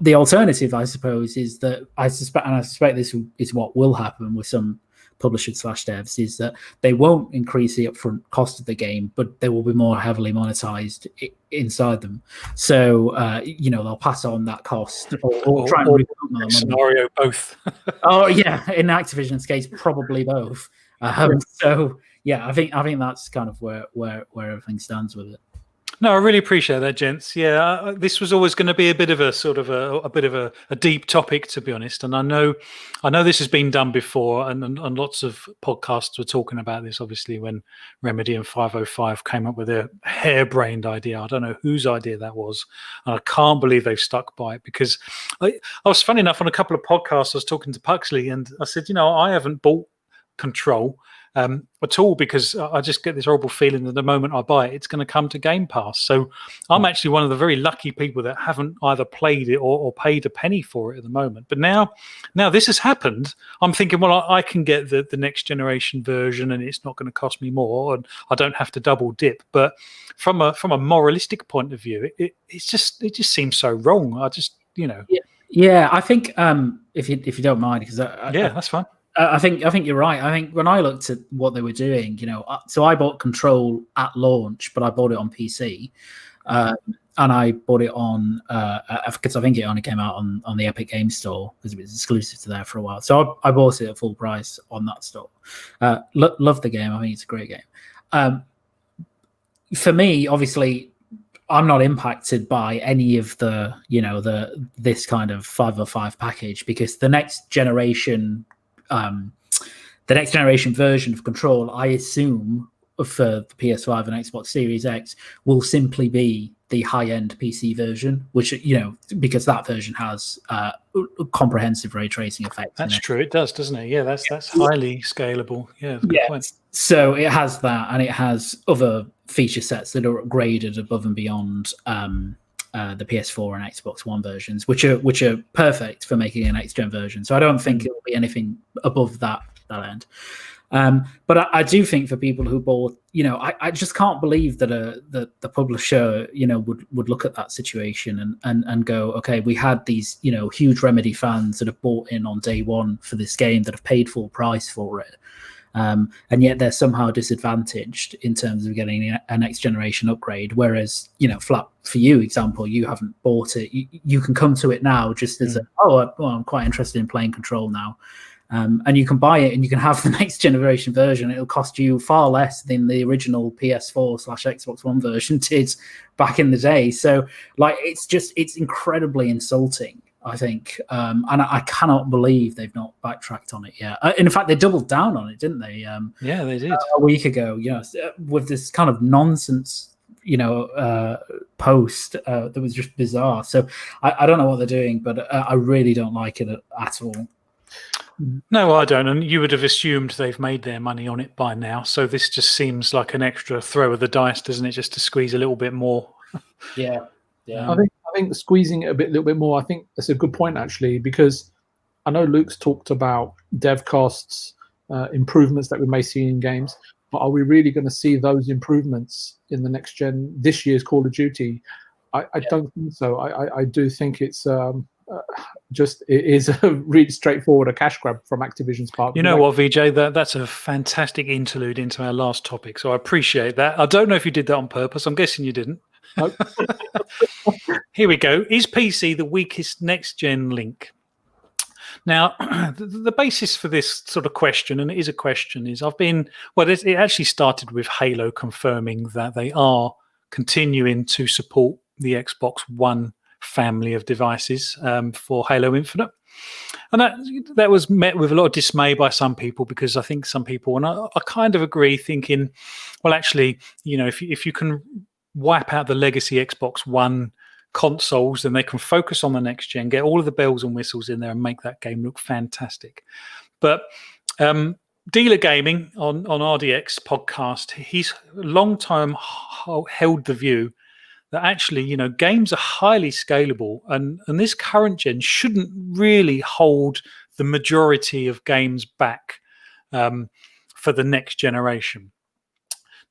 The alternative, I suppose, is that I suspect this is what will happen with some publishers / devs, is that they won't increase the upfront cost of the game, but they will be more heavily monetized inside them. So, they'll pass on that cost or try and recoup them. Scenario both. Oh yeah, in Activision's case, probably both. So yeah, I think that's kind of where everything stands with it. No, I really appreciate that, gents. Yeah, this was always going to be a bit of a sort of a bit of a deep topic, to be honest. And I know this has been done before, and lots of podcasts were talking about this. Obviously, when Remedy and 505 came up with their harebrained idea, I don't know whose idea that was, and I can't believe they've stuck by it. Because I was, funny enough, on a couple of podcasts, I was talking to Puxley, and I said, I haven't bought Control at all, because I just get this horrible feeling that the moment I buy it, it's going to come to Game Pass. So I'm actually one of the very lucky people that haven't either played it or paid a penny for it at the moment. But now this has happened, I'm thinking, well, I can get the next generation version, and it's not going to cost me more, and I don't have to double dip. But from a moralistic point of view, it just seems so wrong. I just Yeah, I think if you don't mind, because that's fine. I think you're right. I think when I looked at what they were doing, so I bought Control at launch, but I bought it on PC, and I bought it on because I think it only came out on the Epic Games Store, because it was exclusive to there for a while. So I bought it at full price on that store. Love the game. I think it's a great game. For me, obviously, I'm not impacted by any of the this kind of 505 package, because the next generation version of Control, I assume, for the PS5 and Xbox Series X, will simply be the high-end PC version, which, because that version has comprehensive ray tracing effects. That's true. It does, doesn't it? Yeah, that's highly scalable. Yeah, good point. So it has that, and it has other feature sets that are upgraded above and beyond the PS4 and Xbox One versions, which are perfect for making a next gen version. So I don't think it will be anything above that end. But I do think for people who bought, I just can't believe that the publisher, would look at that situation and go, okay, we had these, huge Remedy fans that have bought in on day one for this game, that have paid full price for it. And yet they're somehow disadvantaged in terms of getting a next generation upgrade. Whereas, Phlapp, for you, example, you haven't bought it. You can come to it now just as I'm quite interested in playing Control now. And you can buy it and you can have the next generation version. It'll cost you far less than the original PS4 / Xbox One version did back in the day. So it's incredibly insulting, I think. And I cannot believe they've not backtracked on it yet. And in fact, they doubled down on it, didn't they? Yeah, they did. A week ago, with this kind of nonsense, post that was just bizarre. So I don't know what they're doing, but I really don't like it at all. No, I don't. And you would have assumed they've made their money on it by now. So this just seems like an extra throw of the dice, doesn't it? Just to squeeze a little bit more. Yeah. I think squeezing it a little bit more. I think that's a good point actually, because I know Luke's talked about dev costs, improvements that we may see in games, but are we really going to see those improvements in the next gen, this year's Call of Duty? I don't think so. I do think it's it is a really straightforward a cash grab from Activision's part. You know what, VJ? That's a fantastic interlude into our last topic. So I appreciate that. I don't know if you did that on purpose. I'm guessing you didn't. Nope. Here we go. Is PC the weakest next-gen link? Now, the basis for this sort of question, and it is a question, is it actually started with Halo confirming that they are continuing to support the Xbox One family of devices for Halo Infinite. And that was met with a lot of dismay by some people, because I think some people, and I kind of agree, thinking, well, actually, if you can wipe out the legacy Xbox One consoles, then they can focus on the next gen, get all of the bells and whistles in there, and make that game look fantastic. But Dealer Gaming on RDX podcast, he's a long time held the view that actually, games are highly scalable, and this current gen shouldn't really hold the majority of games back for the next generation.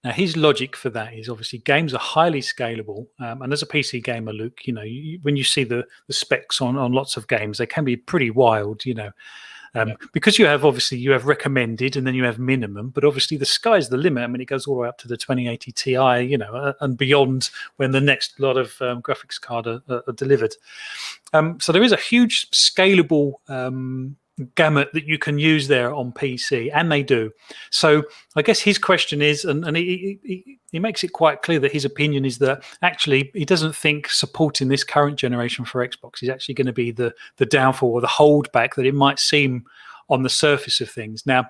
Now, his logic for that is obviously games are highly scalable, and as a PC gamer, Luke, when you see the specs on lots of games, they can be pretty wild, because you have recommended, and then you have minimum, but obviously the sky's the limit. I mean, it goes all the way up to the 2080 Ti, and beyond when the next lot of graphics card are delivered. So there is a huge scalable gamut that you can use there on PC, and they do. So I guess his question is, and he makes it quite clear that his opinion is that actually he doesn't think supporting this current generation for Xbox is actually going to be the downfall or the holdback that it might seem on the surface of things. Now,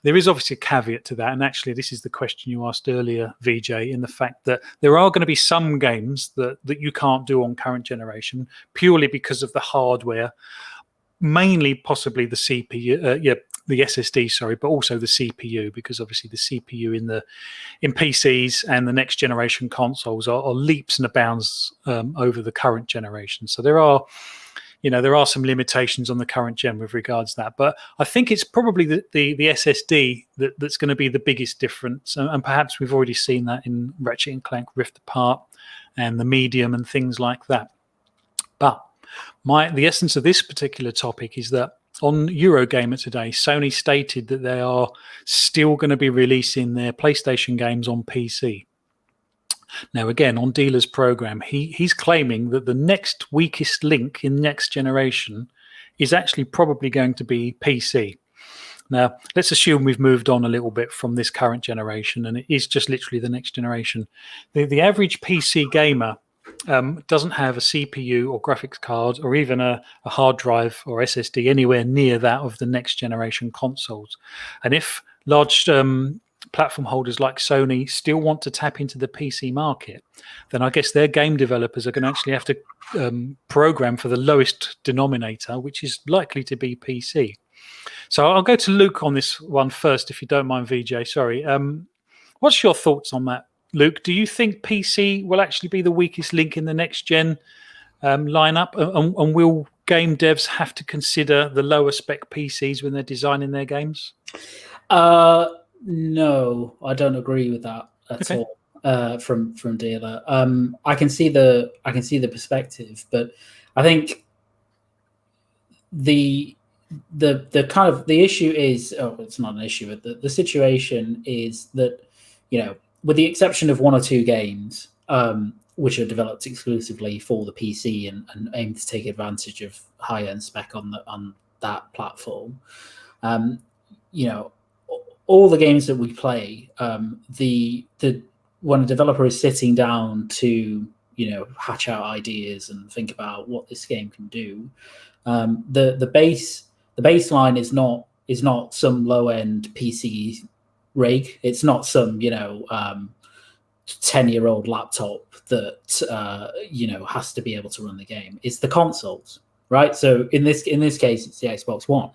there is obviously a caveat to that, and actually this is the question you asked earlier, VJ, in the fact that there are going to be some games that you can't do on current generation purely because of the hardware, mainly possibly the CPU, the SSD, sorry, but also the CPU, because obviously the CPU in PCs and the next generation consoles are leaps and bounds over the current generation. So there are some limitations on the current gen with regards to that. But I think it's probably the SSD that's going to be the biggest difference, and perhaps we've already seen that in Ratchet & Clank Rift Apart and the Medium and things like that. But the essence of this particular topic is that on Eurogamer today, Sony stated that they are still going to be releasing their PlayStation games on PC. Now, again, on Dealer's program, he's claiming that the next weakest link in next generation is actually probably going to be PC. Now, let's assume we've moved on a little bit from this current generation, and it is just literally the next generation. The average PC gamer doesn't have a CPU or graphics card or even a hard drive or SSD anywhere near that of the next generation consoles. And if large platform holders like Sony still want to tap into the PC market, then I guess their game developers are going to actually have to program for the lowest denominator, which is likely to be PC. So I'll go to Luke on this one first, if you don't mind, VJ. Sorry. What's your thoughts on that, Luke? Do you think PC will actually be the weakest link in the next gen lineup, and will game devs have to consider the lower spec PCs when they're designing their games? No, I don't agree with that at all. From Dealer, I can see the perspective, but I think the kind of the issue is, it's not an issue, but the situation is that, with the exception of one or two games, which are developed exclusively for the PC and aim to take advantage of high-end spec on that platform, all the games that we play, when a developer is sitting down to hatch out ideas and think about what this game can do, the baseline is not some low end PC rig. It's not some 10-year-old laptop that has to be able to run the game. It's the consoles, right? So in this case, it's the Xbox One.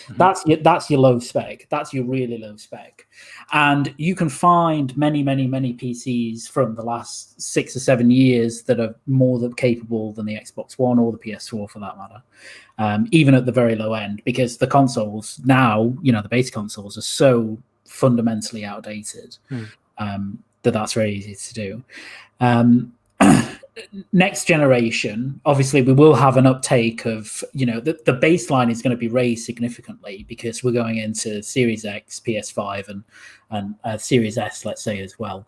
Mm-hmm. That's your low spec. That's your really low spec. And you can find many PCs from the last 6 or 7 years that are more capable than the Xbox One or the PS4 for that matter, even at the very low end, because the consoles now, the base consoles are so fundamentally outdated that's very easy to do. Next generation, obviously, we will have an uptake of, the baseline is going to be raised significantly because we're going into Series X, PS5, and Series S, let's say, as well.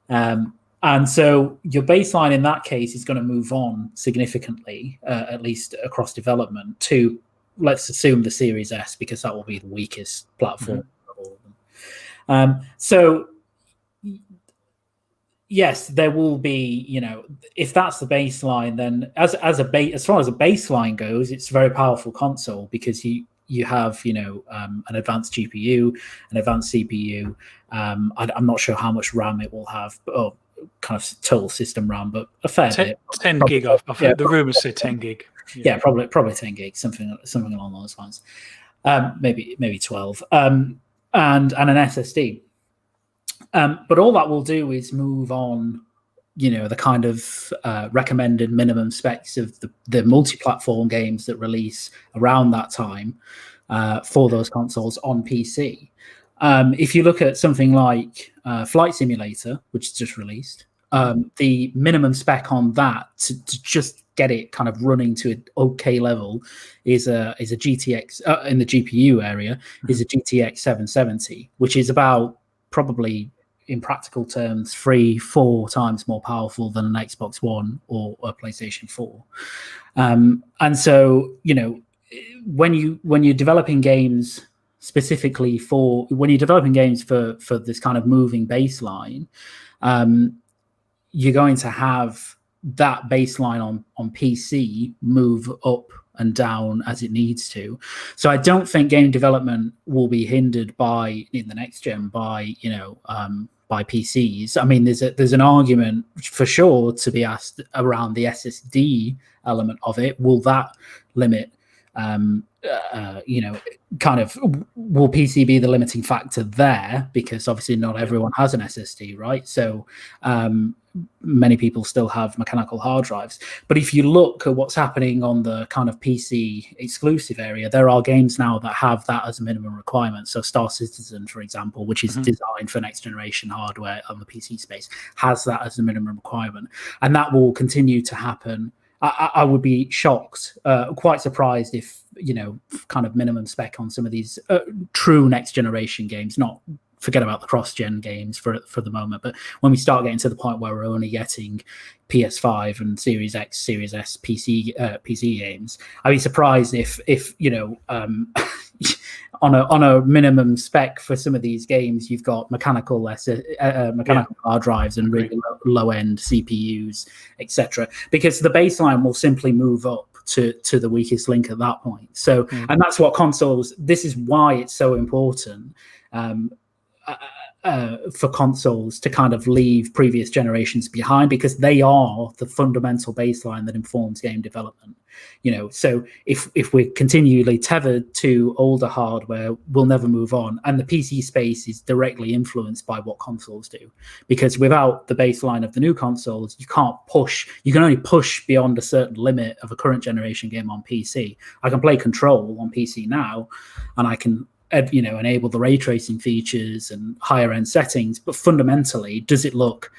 And so your baseline in that case is going to move on significantly, at least across development, to, let's assume, the Series S, because that will be the weakest platform of all of them. So yes, there will be, if that's the baseline, then as far as a baseline goes, it's a very powerful console because you have, an advanced GPU, an advanced CPU. I'm not sure how much RAM it will have, but kind of total system RAM, but a fair bit. 10 gig. I've heard the rumors say 10 gig. Yeah, probably 10 gig, something along those lines. Maybe 12. And an SSD. But all that will do is move on, the kind of recommended minimum specs of the multi-platform games that release around that time for those consoles on PC. If you look at something like Flight Simulator, which is just released, the minimum spec on that to just get it kind of running to an okay level is a GTX in the GPU area is a GTX 770, which is about probably in practical terms 3-4 times more powerful than an Xbox One or a PlayStation 4. And so when you're developing games specifically for this kind of moving baseline, you're going to have that baseline on PC move up and down as it needs to. So I don't think game development will be hindered in the next gen by PCs. I mean, there's an argument for sure to be asked around the SSD element of it. Will that limit will PC be the limiting factor there? Because obviously not everyone has an SSD, right? So many people still have mechanical hard drives. But if you look at what's happening on the kind of PC exclusive area, there are games now that have that as a minimum requirement. So Star Citizen, for example, which is designed for next generation hardware on the PC space, has that as a minimum requirement. And that will continue to happen. I would be shocked, quite surprised if, kind of minimum spec on some of these true next generation games, not forget about the cross-gen games for the moment, but when we start getting to the point where we're only getting PS5 and Series X, Series S PC games, I'd be surprised if on a minimum spec for some of these games, you've got mechanical hard drives and really low-end CPUs, etc. Because the baseline will simply move up to the weakest link at that point. So, and that's what consoles. This is why it's so important for consoles to kind of leave previous generations behind, because they are the fundamental baseline that informs game development. So if we're continually tethered to older hardware, we'll never move on. And the PC space is directly influenced by what consoles do, because without the baseline of the new consoles, you can't push. You can only push beyond a certain limit of a current generation game on PC. I can play Control on PC now, and I can enable the ray tracing features and higher end settings, but fundamentally, does it look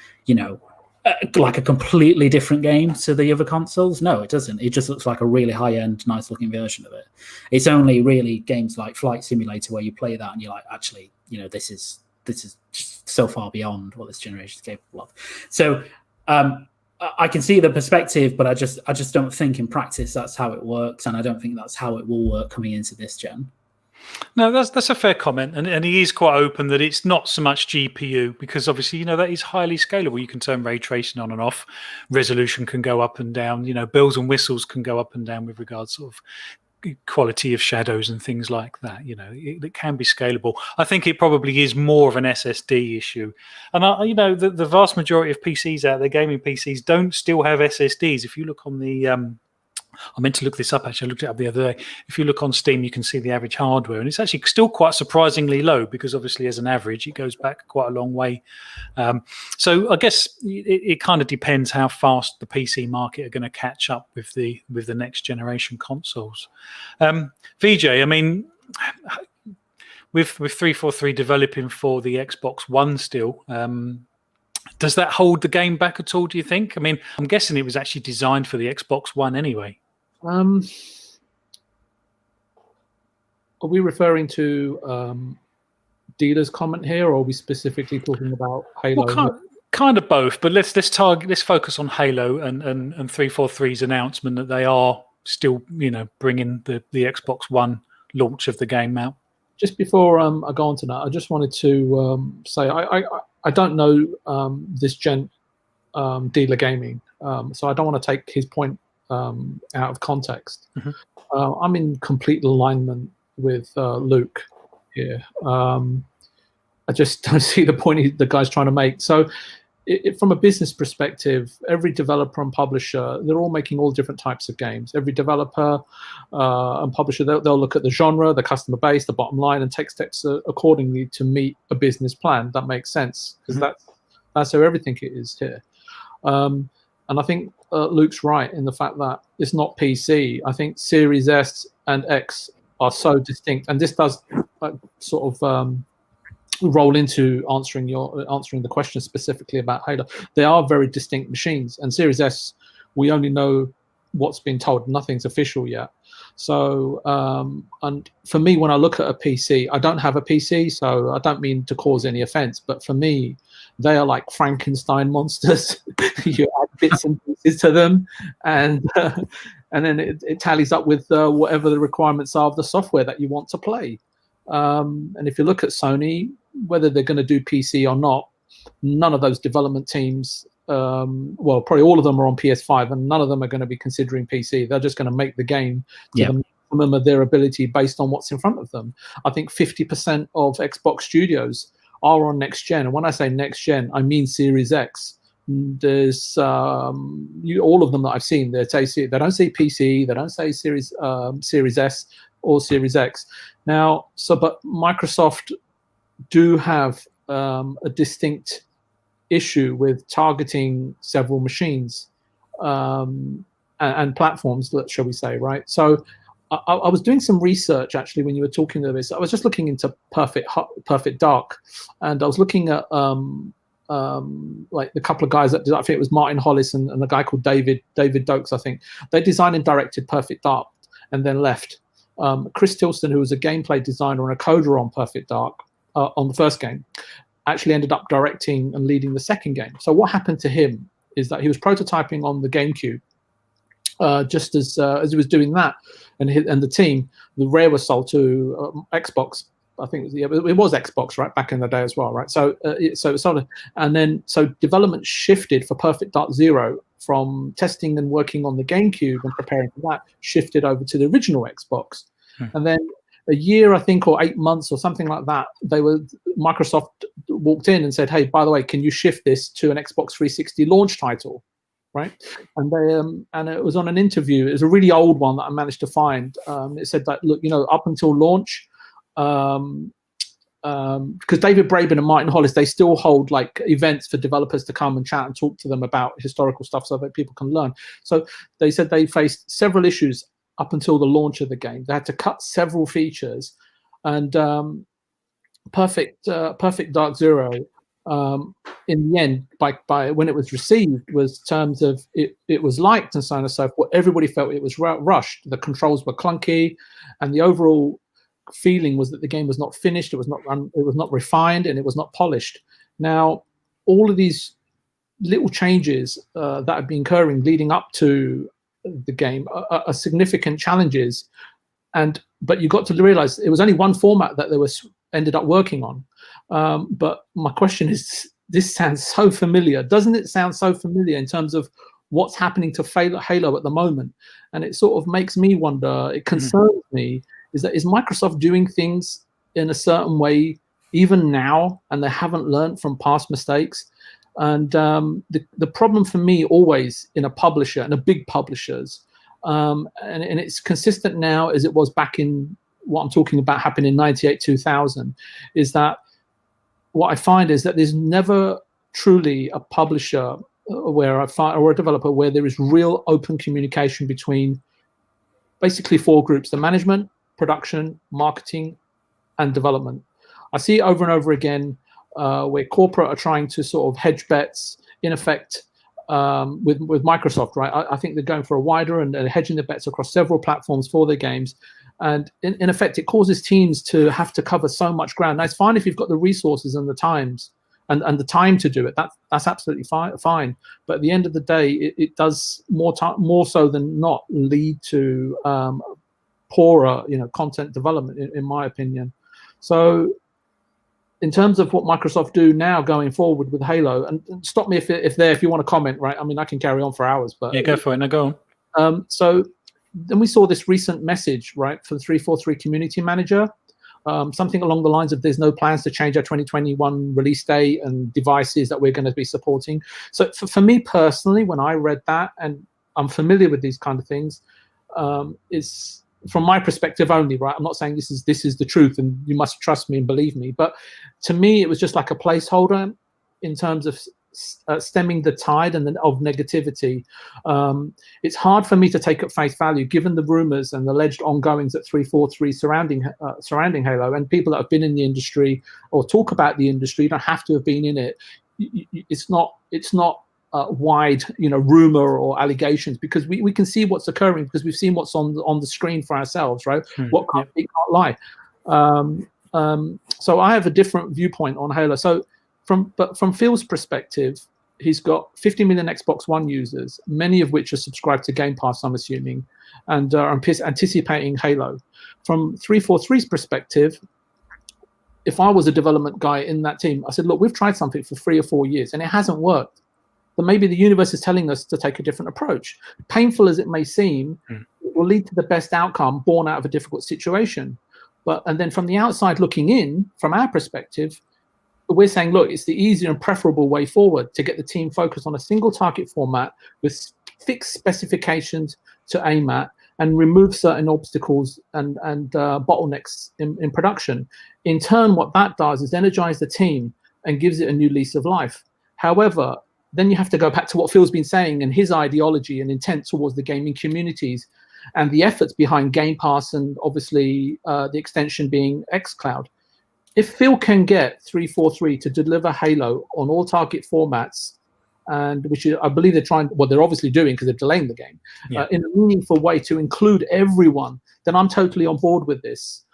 like a completely different game to the other consoles? No, it doesn't. It just looks like a really high end, nice looking version of it. It's only really games like Flight Simulator where you play that and you're like, actually, this is just so far beyond what this generation is capable of. So I can see the perspective, but I just don't think in practice that's how it works, and I don't think that's how it will work coming into this gen. No, that's a fair comment, and he is quite open that it's not so much GPU, because obviously that is highly scalable. You can turn ray tracing on and off, resolution can go up and down. Bells and whistles can go up and down with regards to quality of shadows and things like that. You know, it can be scalable. I think it probably is more of an SSD issue. And you know, the vast majority of PCs out there, gaming PCs, don't still have SSDs. If you look on the I meant to look this up, actually. I looked it up the other day. If you look on Steam, you can see the average hardware, and it's actually still quite surprisingly low, because obviously as an average, it goes back quite a long way. So I guess it kind of depends how fast the PC market are going to catch up with the next generation consoles. VJ, I mean, with 343 developing for the Xbox One still, does that hold the game back at all, do you think? I mean, I'm guessing it was actually designed for the Xbox One anyway. Are we referring to dealer's comment here, or are we specifically talking about Halo? Well, kind of both, but let's focus on Halo and 343's announcement that they are still, you know, bringing the Xbox One launch of the game out. Just before I go on to that, I just wanted to say I don't know this gen dealer gaming, so I don't want to take his point out of context. Mm-hmm. I'm in complete alignment with Luke here. I just don't see the point the guy's trying to make. So from a business perspective, every developer and publisher, they're all making all different types of games. Every developer and publisher, they'll look at the genre, the customer base, the bottom line, and take steps accordingly to meet a business plan. That makes sense, because mm-hmm. that's how everything is here. And I think Luke's right in the fact that it's not PC. I think Series S and X are so distinct, and this does sort of roll into answering the question specifically about Halo. They are very distinct machines, and Series S, we only know what's been told. Nothing's official yet. So, and for me, when I look at a PC, I don't have a PC, so I don't mean to cause any offense, but for me, they are like Frankenstein monsters. You add bits and pieces to them, and then it tallies up with whatever the requirements are of the software that you want to play. And if you look at Sony, whether they're going to do PC or not, none of those development teams, well, probably all of them are on PS5, and none of them are going to be considering PC. They're just going to make the game to the maximum of their ability based on what's in front of them. I think 50% of Xbox studios are on next gen, and when I say next gen, I mean Series X. There's all of them that I've seen. They don't say PC, they don't say Series S or Series X. Now, but Microsoft do have a distinct issue with targeting several machines and platforms, shall we say, right? So I was doing some research actually when you were talking about this. I was just looking into Perfect Dark, and I was looking at like the couple of guys that did, I think it was Martin Hollis and a guy called David Dokes, I think. They designed and directed Perfect Dark and then left. Chris Tilston, who was a gameplay designer and a coder on Perfect Dark on the first game, actually ended up directing and leading the second game. So what happened to him is that he was prototyping on the GameCube. Just as he was doing that, and the team, the Rare was sold to Xbox. I think it was Xbox, right, back in the day as well, right? So it sold, and then development shifted for Perfect Dark Zero from testing and working on the GameCube and preparing for that, shifted over to the original Xbox, and then a year, I think, or 8 months or something like that, Microsoft walked in and said, "Hey, by the way, can you shift this to an Xbox 360 launch title?" Right, and and it was on an interview. It was a really old one that I managed to find. It said that, look, up until launch, because David Braben and Martin Hollis, they still hold like events for developers to come and chat and talk to them about historical stuff so that people can learn. So they said they faced several issues up until the launch of the game. They had to cut several features, and Perfect Dark Zero, in the end, by when it was received, was terms of it was liked and so on and so forth. Everybody felt it was rushed. The controls were clunky, and the overall feeling was that the game was not finished. It was not refined, and it was not polished. Now, all of these little changes that have been occurring leading up to the game are significant challenges, but you got to realize it was only one format that they ended up working on. But my question is, this sounds so familiar. Doesn't it sound so familiar in terms of what's happening to Halo at the moment. And it sort of makes me wonder, it concerns me, is Microsoft doing things in a certain way even now, and they haven't learned from past mistakes? And the problem for me always in a publisher, and a big publishers, and it's consistent now as it was back in what I'm talking about happened in 98, 2000, is that what I find is that there's never truly a publisher or a developer where there is real open communication between basically four groups: the management, production, marketing, and development. I see it over and over again where corporate are trying to sort of hedge bets, in effect, with Microsoft, right? I think they're going for a wider and hedging the bets across several platforms for their games. And in effect, it causes teams to have to cover so much ground. Now, it's fine if you've got the resources and the times and the time to do it. That's absolutely fine. But at the end of the day, it does more so than not lead to poorer, content development, in my opinion. So, in terms of what Microsoft do now going forward with Halo, and stop me if you want to comment, right? I mean, I can carry on for hours, but yeah, go for it. No, go on. So then we saw this recent message, right, for the 343 community manager, something along the lines of there's no plans to change our 2021 release date and devices that we're going to be supporting. So for me personally, when I read that, and I'm familiar with these kind of things, is from my perspective only, right? I'm not saying this is the truth and you must trust me and believe me, but to me it was just like a placeholder in terms of stemming the tide and of negativity. It's hard for me to take at face value given the rumors and alleged ongoings at 343 surrounding Halo, and people that have been in the industry or talk about the industry. You don't have to have been in it. It's not wide rumor or allegations, because we can see what's occurring, because we've seen what's on the screen for ourselves, right? What can't be, can't lie. So I have a different viewpoint on Halo. So from Phil's perspective, he's got 50 million Xbox One users, many of which are subscribed to Game Pass, I'm assuming, and are anticipating Halo. From 343's perspective, if I was a development guy in that team, I said, look, we've tried something for 3 or 4 years and it hasn't worked. But maybe the universe is telling us to take a different approach. Painful as it may seem, it will lead to the best outcome born out of a difficult situation. And then from the outside looking in, from our perspective, we're saying, look, it's the easier and preferable way forward to get the team focused on a single target format with fixed specifications to aim at and remove certain obstacles and bottlenecks in production. In turn, what that does is energize the team and gives it a new lease of life. However, then you have to go back to what Phil's been saying and his ideology and intent towards the gaming communities and the efforts behind Game Pass and obviously the extension being xCloud. If Phil can get 343 to deliver Halo on all target formats, and which I believe they're obviously doing because they're delaying the game, in a meaningful way to include everyone, then I'm totally on board with this.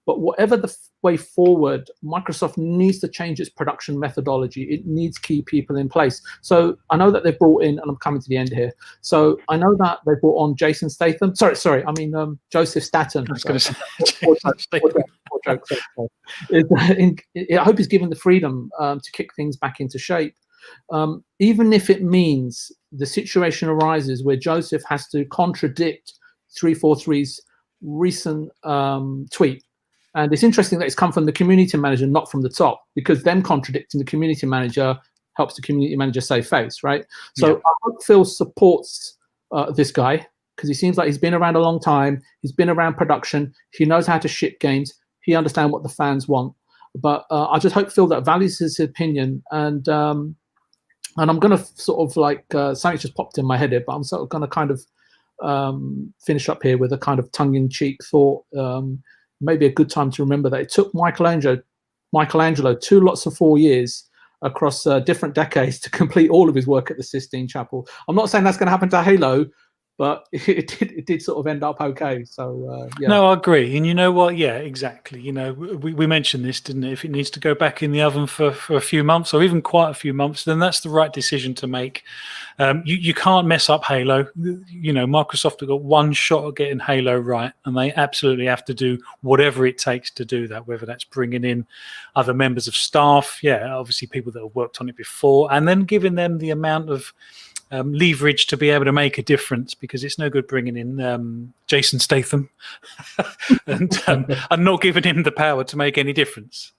But whatever the way forward, Microsoft needs to change its production methodology. It needs key people in place. So I know that they've brought in, and I'm coming to the end here. So I know that they brought on Jason Statham. Sorry, I mean Joseph Staten. I was going to say. I hope he's given the freedom to kick things back into shape. Even if it means the situation arises where Joseph has to contradict 343's recent tweet. And it's interesting that it's come from the community manager, not from the top, because them contradicting the community manager helps the community manager save face, right? So I hope Phil supports this guy, because he seems like he's been around a long time. He's been around production. He knows how to ship games. He understands what the fans want. But I just hope Phil that values his opinion. And I'm going to sort of like, something just popped in my head here, but I'm sort of going to kind of finish up here with a kind of tongue-in-cheek thought. Maybe a good time to remember that it took Michelangelo 2 lots of 4 years across different decades to complete all of his work at the Sistine Chapel. I'm not saying that's going to happen to Halo, but it did sort of end up okay. So No, I agree. And you know what? Yeah, exactly. You know, we mentioned this, didn't it? If it needs to go back in the oven for a few months or even quite a few months, then that's the right decision to make. You can't mess up Halo. You know, Microsoft have got one shot at getting Halo right, and they absolutely have to do whatever it takes to do that, whether that's bringing in other members of staff, obviously people that have worked on it before, and then giving them the amount of leverage to be able to make a difference, because it's no good bringing in Jason Statham and not giving him the power to make any difference.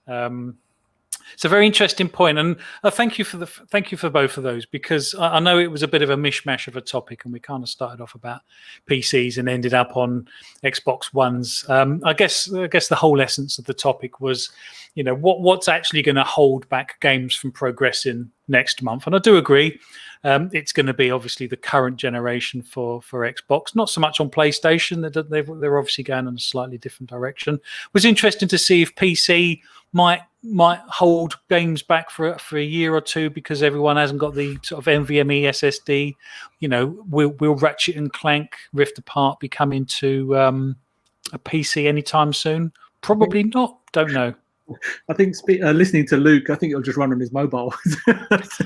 It's a very interesting point, and thank you for both of those, because I know it was a bit of a mishmash of a topic, and we kind of started off about PCs and ended up on Xbox Ones. I guess the whole essence of the topic was, what's actually going to hold back games from progressing next month. And I do agree, it's going to be obviously the current generation for Xbox, not so much on PlayStation. They're obviously going in a slightly different direction. It was interesting to see if PC might hold games back for a year or two, because everyone hasn't got the sort of NVMe SSD. Will Ratchet and Clank Rift Apart be coming to a PC anytime soon? Probably not. Don't know. I think listening to Luke, I think it'll just run on his mobile. That's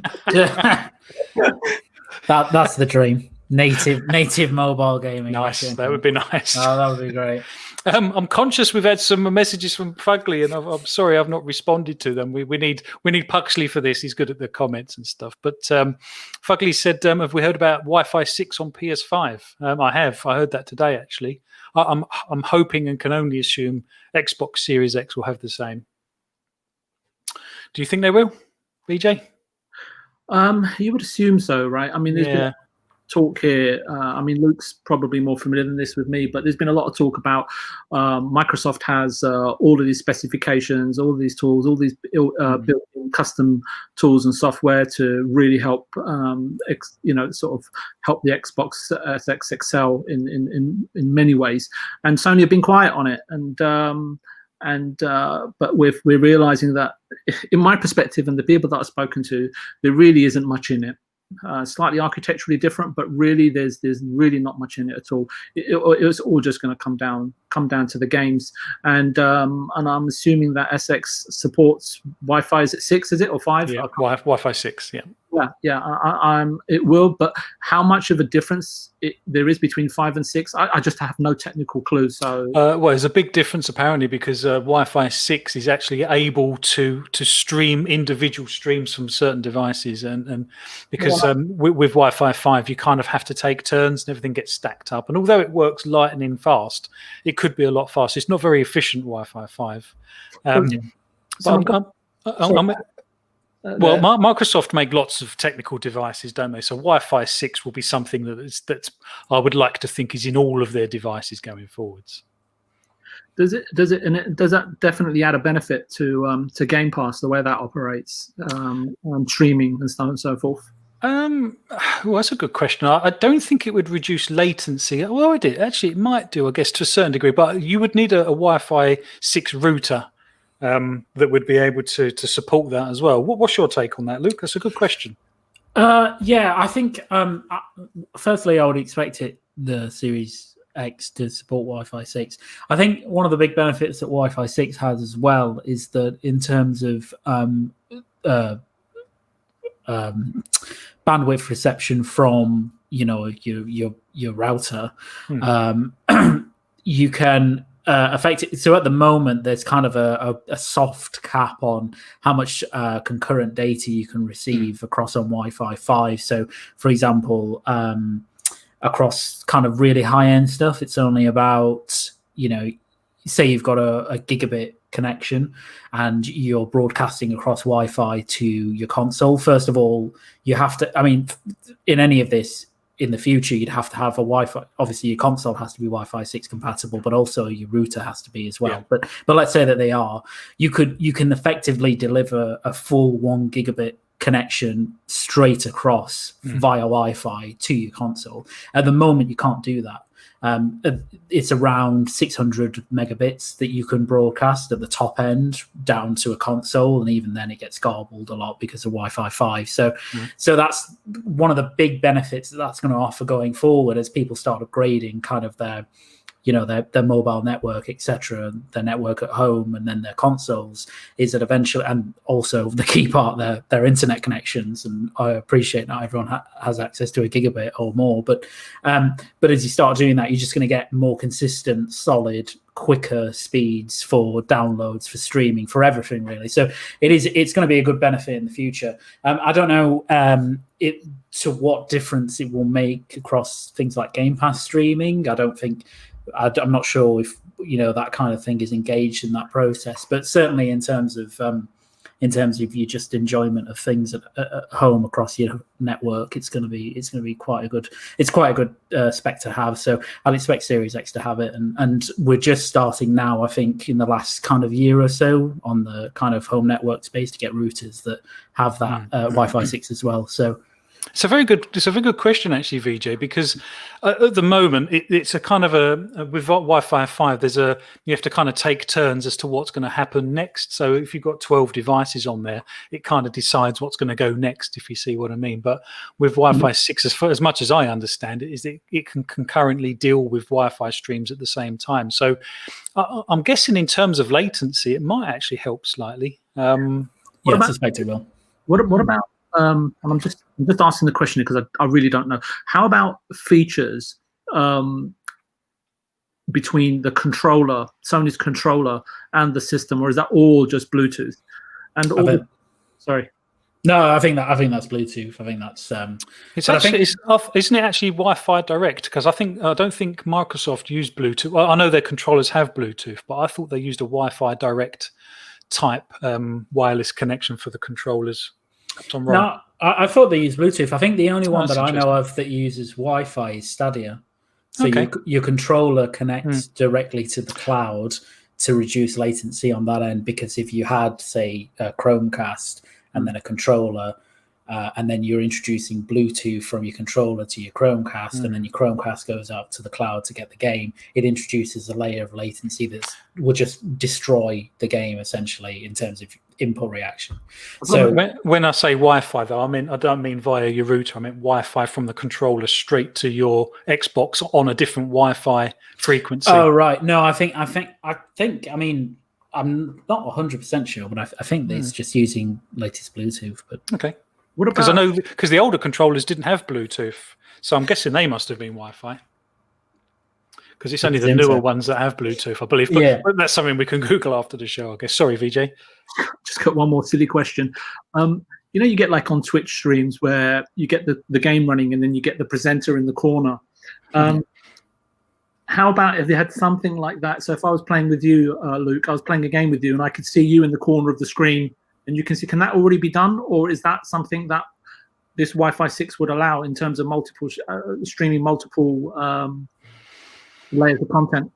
the dream. Native mobile gaming. Nice. That would be nice. Oh, that would be great. I'm conscious we've had some messages from Fugly, and I'm sorry I've not responded to them. We need Puxley for this. He's good at the comments and stuff. But Fugly said, "Have we heard about Wi-Fi 6 on PS5?" I have. I heard that today, actually. I'm hoping and can only assume Xbox Series X will have the same. Do you think they will, VJ? You would assume so, right? I mean, there's been talk here. Luke's probably more familiar than this with me, but there's been a lot of talk about Microsoft has all of these specifications, all of these tools, all these built-in custom tools and software to really help, sort of help the Xbox X excel in many ways. And Sony have been quiet on it, but we're realizing that, in my perspective and the people that I've spoken to, there really isn't much in it. Slightly architecturally different, but really there's really not much in it at all. It's all just going to come down to the games, and I'm assuming that SX supports Wi-Fi. Is it 6? Is it, or 5? Yeah, Wi-Fi 6. Yeah. It will, but how much of a difference there is between 5 and 6, I just have no technical clue. So, there's a big difference apparently, because Wi-Fi 6 is actually able to stream individual streams from certain devices, and because with Wi-Fi 5 you kind of have to take turns and everything gets stacked up. And although it works lightning fast, it could be a lot faster. It's not very efficient, Wi-Fi 5. Microsoft make lots of technical devices, don't they? So Wi-Fi 6 will be something that I would like to think is in all of their devices going forwards. Does that definitely add a benefit to Game Pass, the way that operates, streaming and so on and so forth? Well, that's a good question. I don't think it would reduce latency. Well, it might do, I guess, to a certain degree, but you would need a Wi-Fi 6 router that would be able to support that as well. What's your take on that, Luke? That's a good question. I think firstly I would expect the Series X to support Wi-Fi 6. I think one of the big benefits that Wi-Fi 6 has as well is that in terms of bandwidth reception from your router, you can affect it. So at the moment, there's kind of a soft cap on how much concurrent data you can receive across on Wi-Fi 5. So, for example, across kind of really high-end stuff, it's only about, say you've got a gigabit connection and you're broadcasting across Wi-Fi to your console. First of all, you have to, in any of this, in the future, you'd have to have a Wi-Fi. Obviously, your console has to be Wi-Fi 6 compatible, but also your router has to be as well. Yeah. But let's say that they are. You can effectively deliver a full 1 gigabit connection straight across via Wi-Fi to your console. At the moment, you can't do that. It's around 600 megabits that you can broadcast at the top end down to a console, and even then it gets garbled a lot because of Wi-Fi 5. So that's one of the big benefits that's going to offer going forward as people start upgrading kind of their their mobile network, etc., their network at home, and then their consoles, is that eventually, and also the key part, their internet connections. And I appreciate not everyone has access to a gigabit or more, but as you start doing that, you're just going to get more consistent, solid, quicker speeds for downloads, for streaming, for everything really. So it's going to be a good benefit in the future. I don't know to what difference it will make across things like Game Pass streaming. I'm not sure if that kind of thing is engaged in that process, but certainly in terms of your just enjoyment of things at home across your network, it's going to be quite a good spec to have. So I'll expect Series X to have it, and we're just starting now, I think, in the last kind of year or so on the kind of home network space to get routers that have that Wi-Fi 6 as well. So it's a very good question, actually, VJ, because at the moment it's a kind of with Wi-Fi 5, you have to kind of take turns as to what's going to happen next. So if you've got 12 devices on there, it kind of decides what's going to go next, if you see what I mean. But with Wi-Fi 6, as much as I understand it, is it can concurrently deal with Wi-Fi streams at the same time. So I'm guessing in terms of latency, it might actually help slightly. I suspect it will. What about? And I'm just asking the question because I really don't know. How about features between the controller, Sony's controller, and the system, or is that all just Bluetooth? And sorry. No, I think that's Bluetooth. I think that's isn't it actually Wi-Fi direct? Because I don't think Microsoft used Bluetooth. Well, I know their controllers have Bluetooth, but I thought they used a Wi-Fi direct type wireless connection for the controllers. No, I thought they used Bluetooth. I think the only one that I know of that uses Wi-Fi is Stadia. So your controller connects directly to the cloud to reduce latency on that end. Because if you had, say, a Chromecast and then a controller, and then you're introducing Bluetooth from your controller to your Chromecast, and then your Chromecast goes up to the cloud to get the game, it introduces a layer of latency that will just destroy the game, essentially, in terms of input reaction. So when I say Wi-Fi, though, I don't mean via your router. I mean Wi-Fi from the controller straight to your Xbox on a different Wi-Fi frequency. Oh, right. No, I think. I mean, I'm not 100% sure, but I think it's just using latest Bluetooth. But okay. Because I know the older controllers didn't have Bluetooth, so I'm guessing they must have been Wi-Fi. Because it's only the newer ones that have Bluetooth, I believe. But that's something we can Google after the show, I guess. Sorry, VJ. Just got one more silly question. You get like on Twitch streams where you get the game running and then you get the presenter in the corner. How about if they had something like that? So if I was playing with you, Luke, I was playing a game with you and I could see you in the corner of the screen and you can see, can that already be done? Or is that something that this Wi-Fi 6 would allow in terms of multiple streaming multiple layers of content?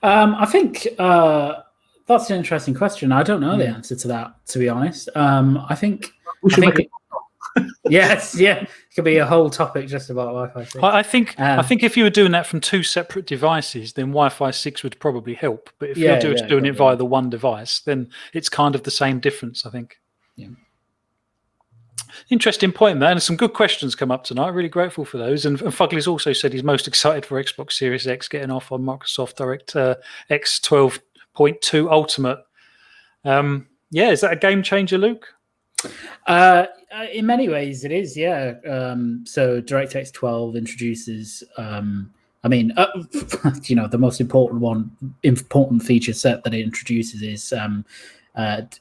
I think that's an interesting question. I don't know the answer to that, to be honest. I think we should make it. Yes, it could be a whole topic just about Wi-Fi 6. I think if you were doing that from two separate devices, then Wi-Fi 6 would probably help. But if you're just doing it via the one device, then it's kind of the same difference, I think. Yeah. Interesting point there, and some good questions come up tonight. Really grateful for those. And Fugly's also said he's most excited for Xbox Series X getting off on Microsoft DirectX 12.2 Ultimate. Is that a game changer, Luke? In many ways, it is. Yeah. So DirectX 12 introduces. The most important feature set that it introduces is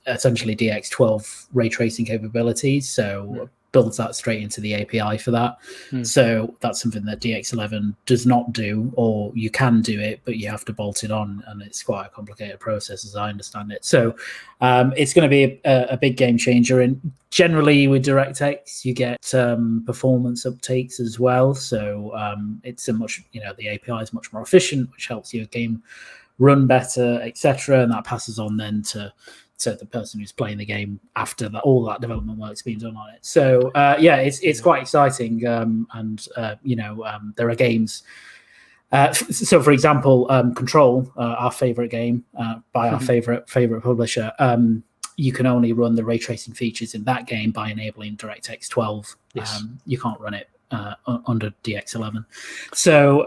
essentially DX12 ray tracing capabilities. So builds that straight into the API for that. So that's something that DX11 does not do, or you can do it, but you have to bolt it on, and it's quite a complicated process as I understand it. So it's going to be a big game changer. And generally with DirectX, you get performance uptakes as well. So it's the API is much more efficient, which helps your game run better, etc. And that passes on then to the person who's playing the game after that, all that development work's been done on it. So it's quite exciting. There are games. So for example, Control, our favorite game by our favorite publisher, you can only run the ray tracing features in that game by enabling DirectX 12. You can't run it under DX11. So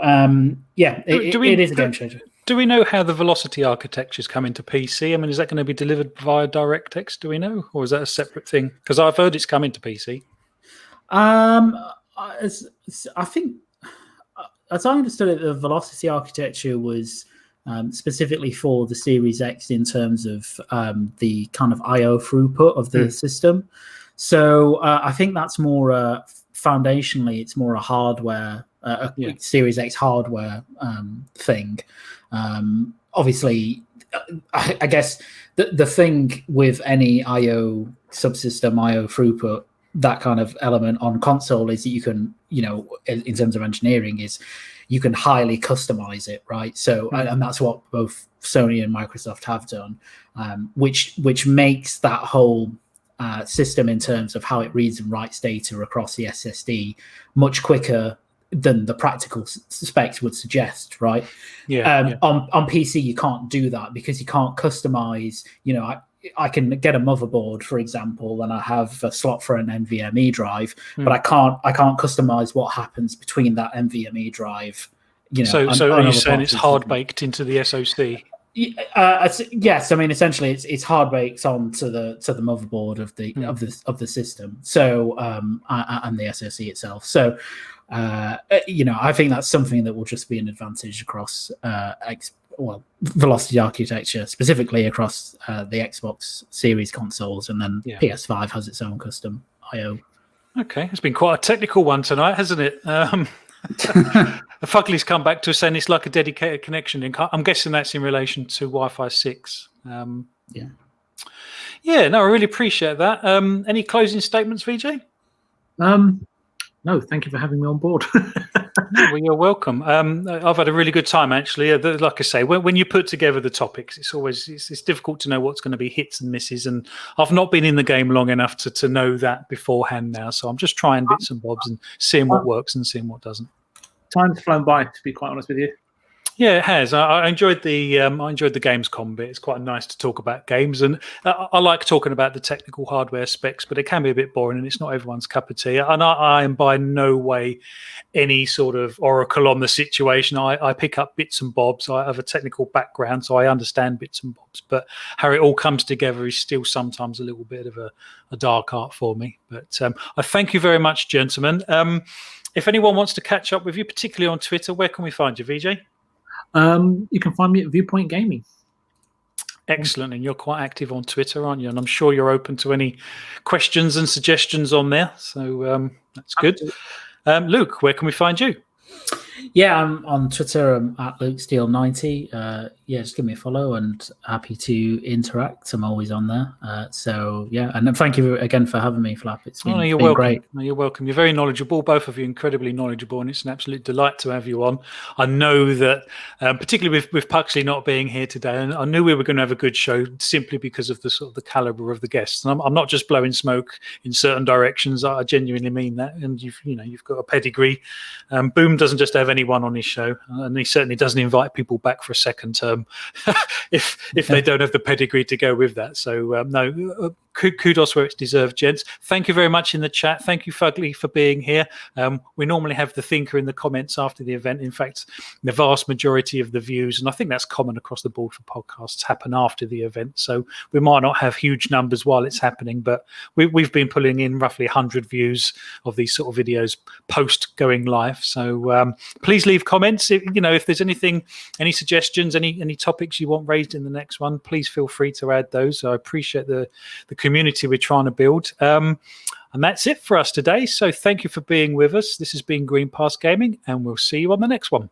it is a game changer. Do we know how the velocity architecture is coming to PC? I mean, is that going to be delivered via DirectX? Do we know, or is that a separate thing? Because I've heard it's coming to PC. I think, as I understood it, the velocity architecture was specifically for the Series X in terms of the kind of I/O throughput of the system. So I think that's more foundationally, it's more a hardware, Series X hardware thing. Obviously, I guess the thing with any I/O subsystem, I/O throughput, that kind of element on console is that you can, in terms of engineering, is you can highly customize it, right? So, and that's what both Sony and Microsoft have done, which makes that whole system in terms of how it reads and writes data across the SSD much quicker than the practical specs would suggest, right? On PC, you can't do that because you can't customize. I can get a motherboard, for example, and I have a slot for an NVMe drive, but I can't customize what happens between that NVMe drive. So are you saying it's hard baked into the SoC? Yes, I mean essentially it's hard baked onto the motherboard of the system. So and the SoC itself. So I think that's something that will just be an advantage across velocity architecture, specifically across the Xbox Series consoles, and then PS5 has its own custom I/O. Okay, it's been quite a technical one tonight, hasn't it? The Fugly's come back to us saying it's like a dedicated connection link. I'm guessing that's in relation to Wi-Fi 6. No, I really appreciate that. Any closing statements, VJ? No, thank you for having me on board. Well, you're welcome. I've had a really good time, actually. Like I say, when you put together the topics, it's difficult to know what's going to be hits and misses, and I've not been in the game long enough to know that beforehand now. So I'm just trying bits and bobs and seeing what works and seeing what doesn't. Time's flown by, to be quite honest with you. Yeah, it has. I enjoyed the Gamescom bit. It's quite nice to talk about games, and I like talking about the technical hardware specs, but it can be a bit boring, and it's not everyone's cup of tea. And I am by no way any sort of oracle on the situation. I pick up bits and bobs. I have a technical background, so I understand bits and bobs. But how it all comes together is still sometimes a little bit of a dark art for me. But I thank you very much, gentlemen. If anyone wants to catch up with you, particularly on Twitter, where can we find you, VJ? You can find me at Viewpoint Gaming. Excellent. And you're quite active on Twitter, aren't you? And I'm sure you're open to any questions and suggestions on there. So that's good. Luke, where can we find you? Yeah, I'm on Twitter. I'm at Luke Steele 90. Just give me a follow and happy to interact. I'm always on there. And thank you again for having me, Phlapp. It's been, you're been welcome. great. No, you're welcome. You're very knowledgeable, both of you incredibly knowledgeable, and it's an absolute delight to have you on. I know that, particularly with Puxley not being here today, and I knew we were going to have a good show simply because of the sort of the caliber of the guests. And I'm not just blowing smoke in certain directions. I genuinely mean that. And you've got a pedigree. Boom doesn't just have anyone on his show, and he certainly doesn't invite people back for a second term if they don't have the pedigree to go with that. So kudos where it's deserved, gents. Thank you very much in the chat. Thank you, Fugly, for being here. We normally have the thinker in the comments after the event. In fact, the vast majority of the views, and I think that's common across the board for podcasts, happen after the event. So we might not have huge numbers while it's happening, but we've been pulling in roughly 100 views of these sort of videos post going live. So please leave comments. If there's anything, any suggestions, any topics you want raised in the next one, please feel free to add those. I appreciate the community we're trying to build. And that's it for us today. So thank you for being with us. This has been Green Pass Gaming, and we'll see you on the next one.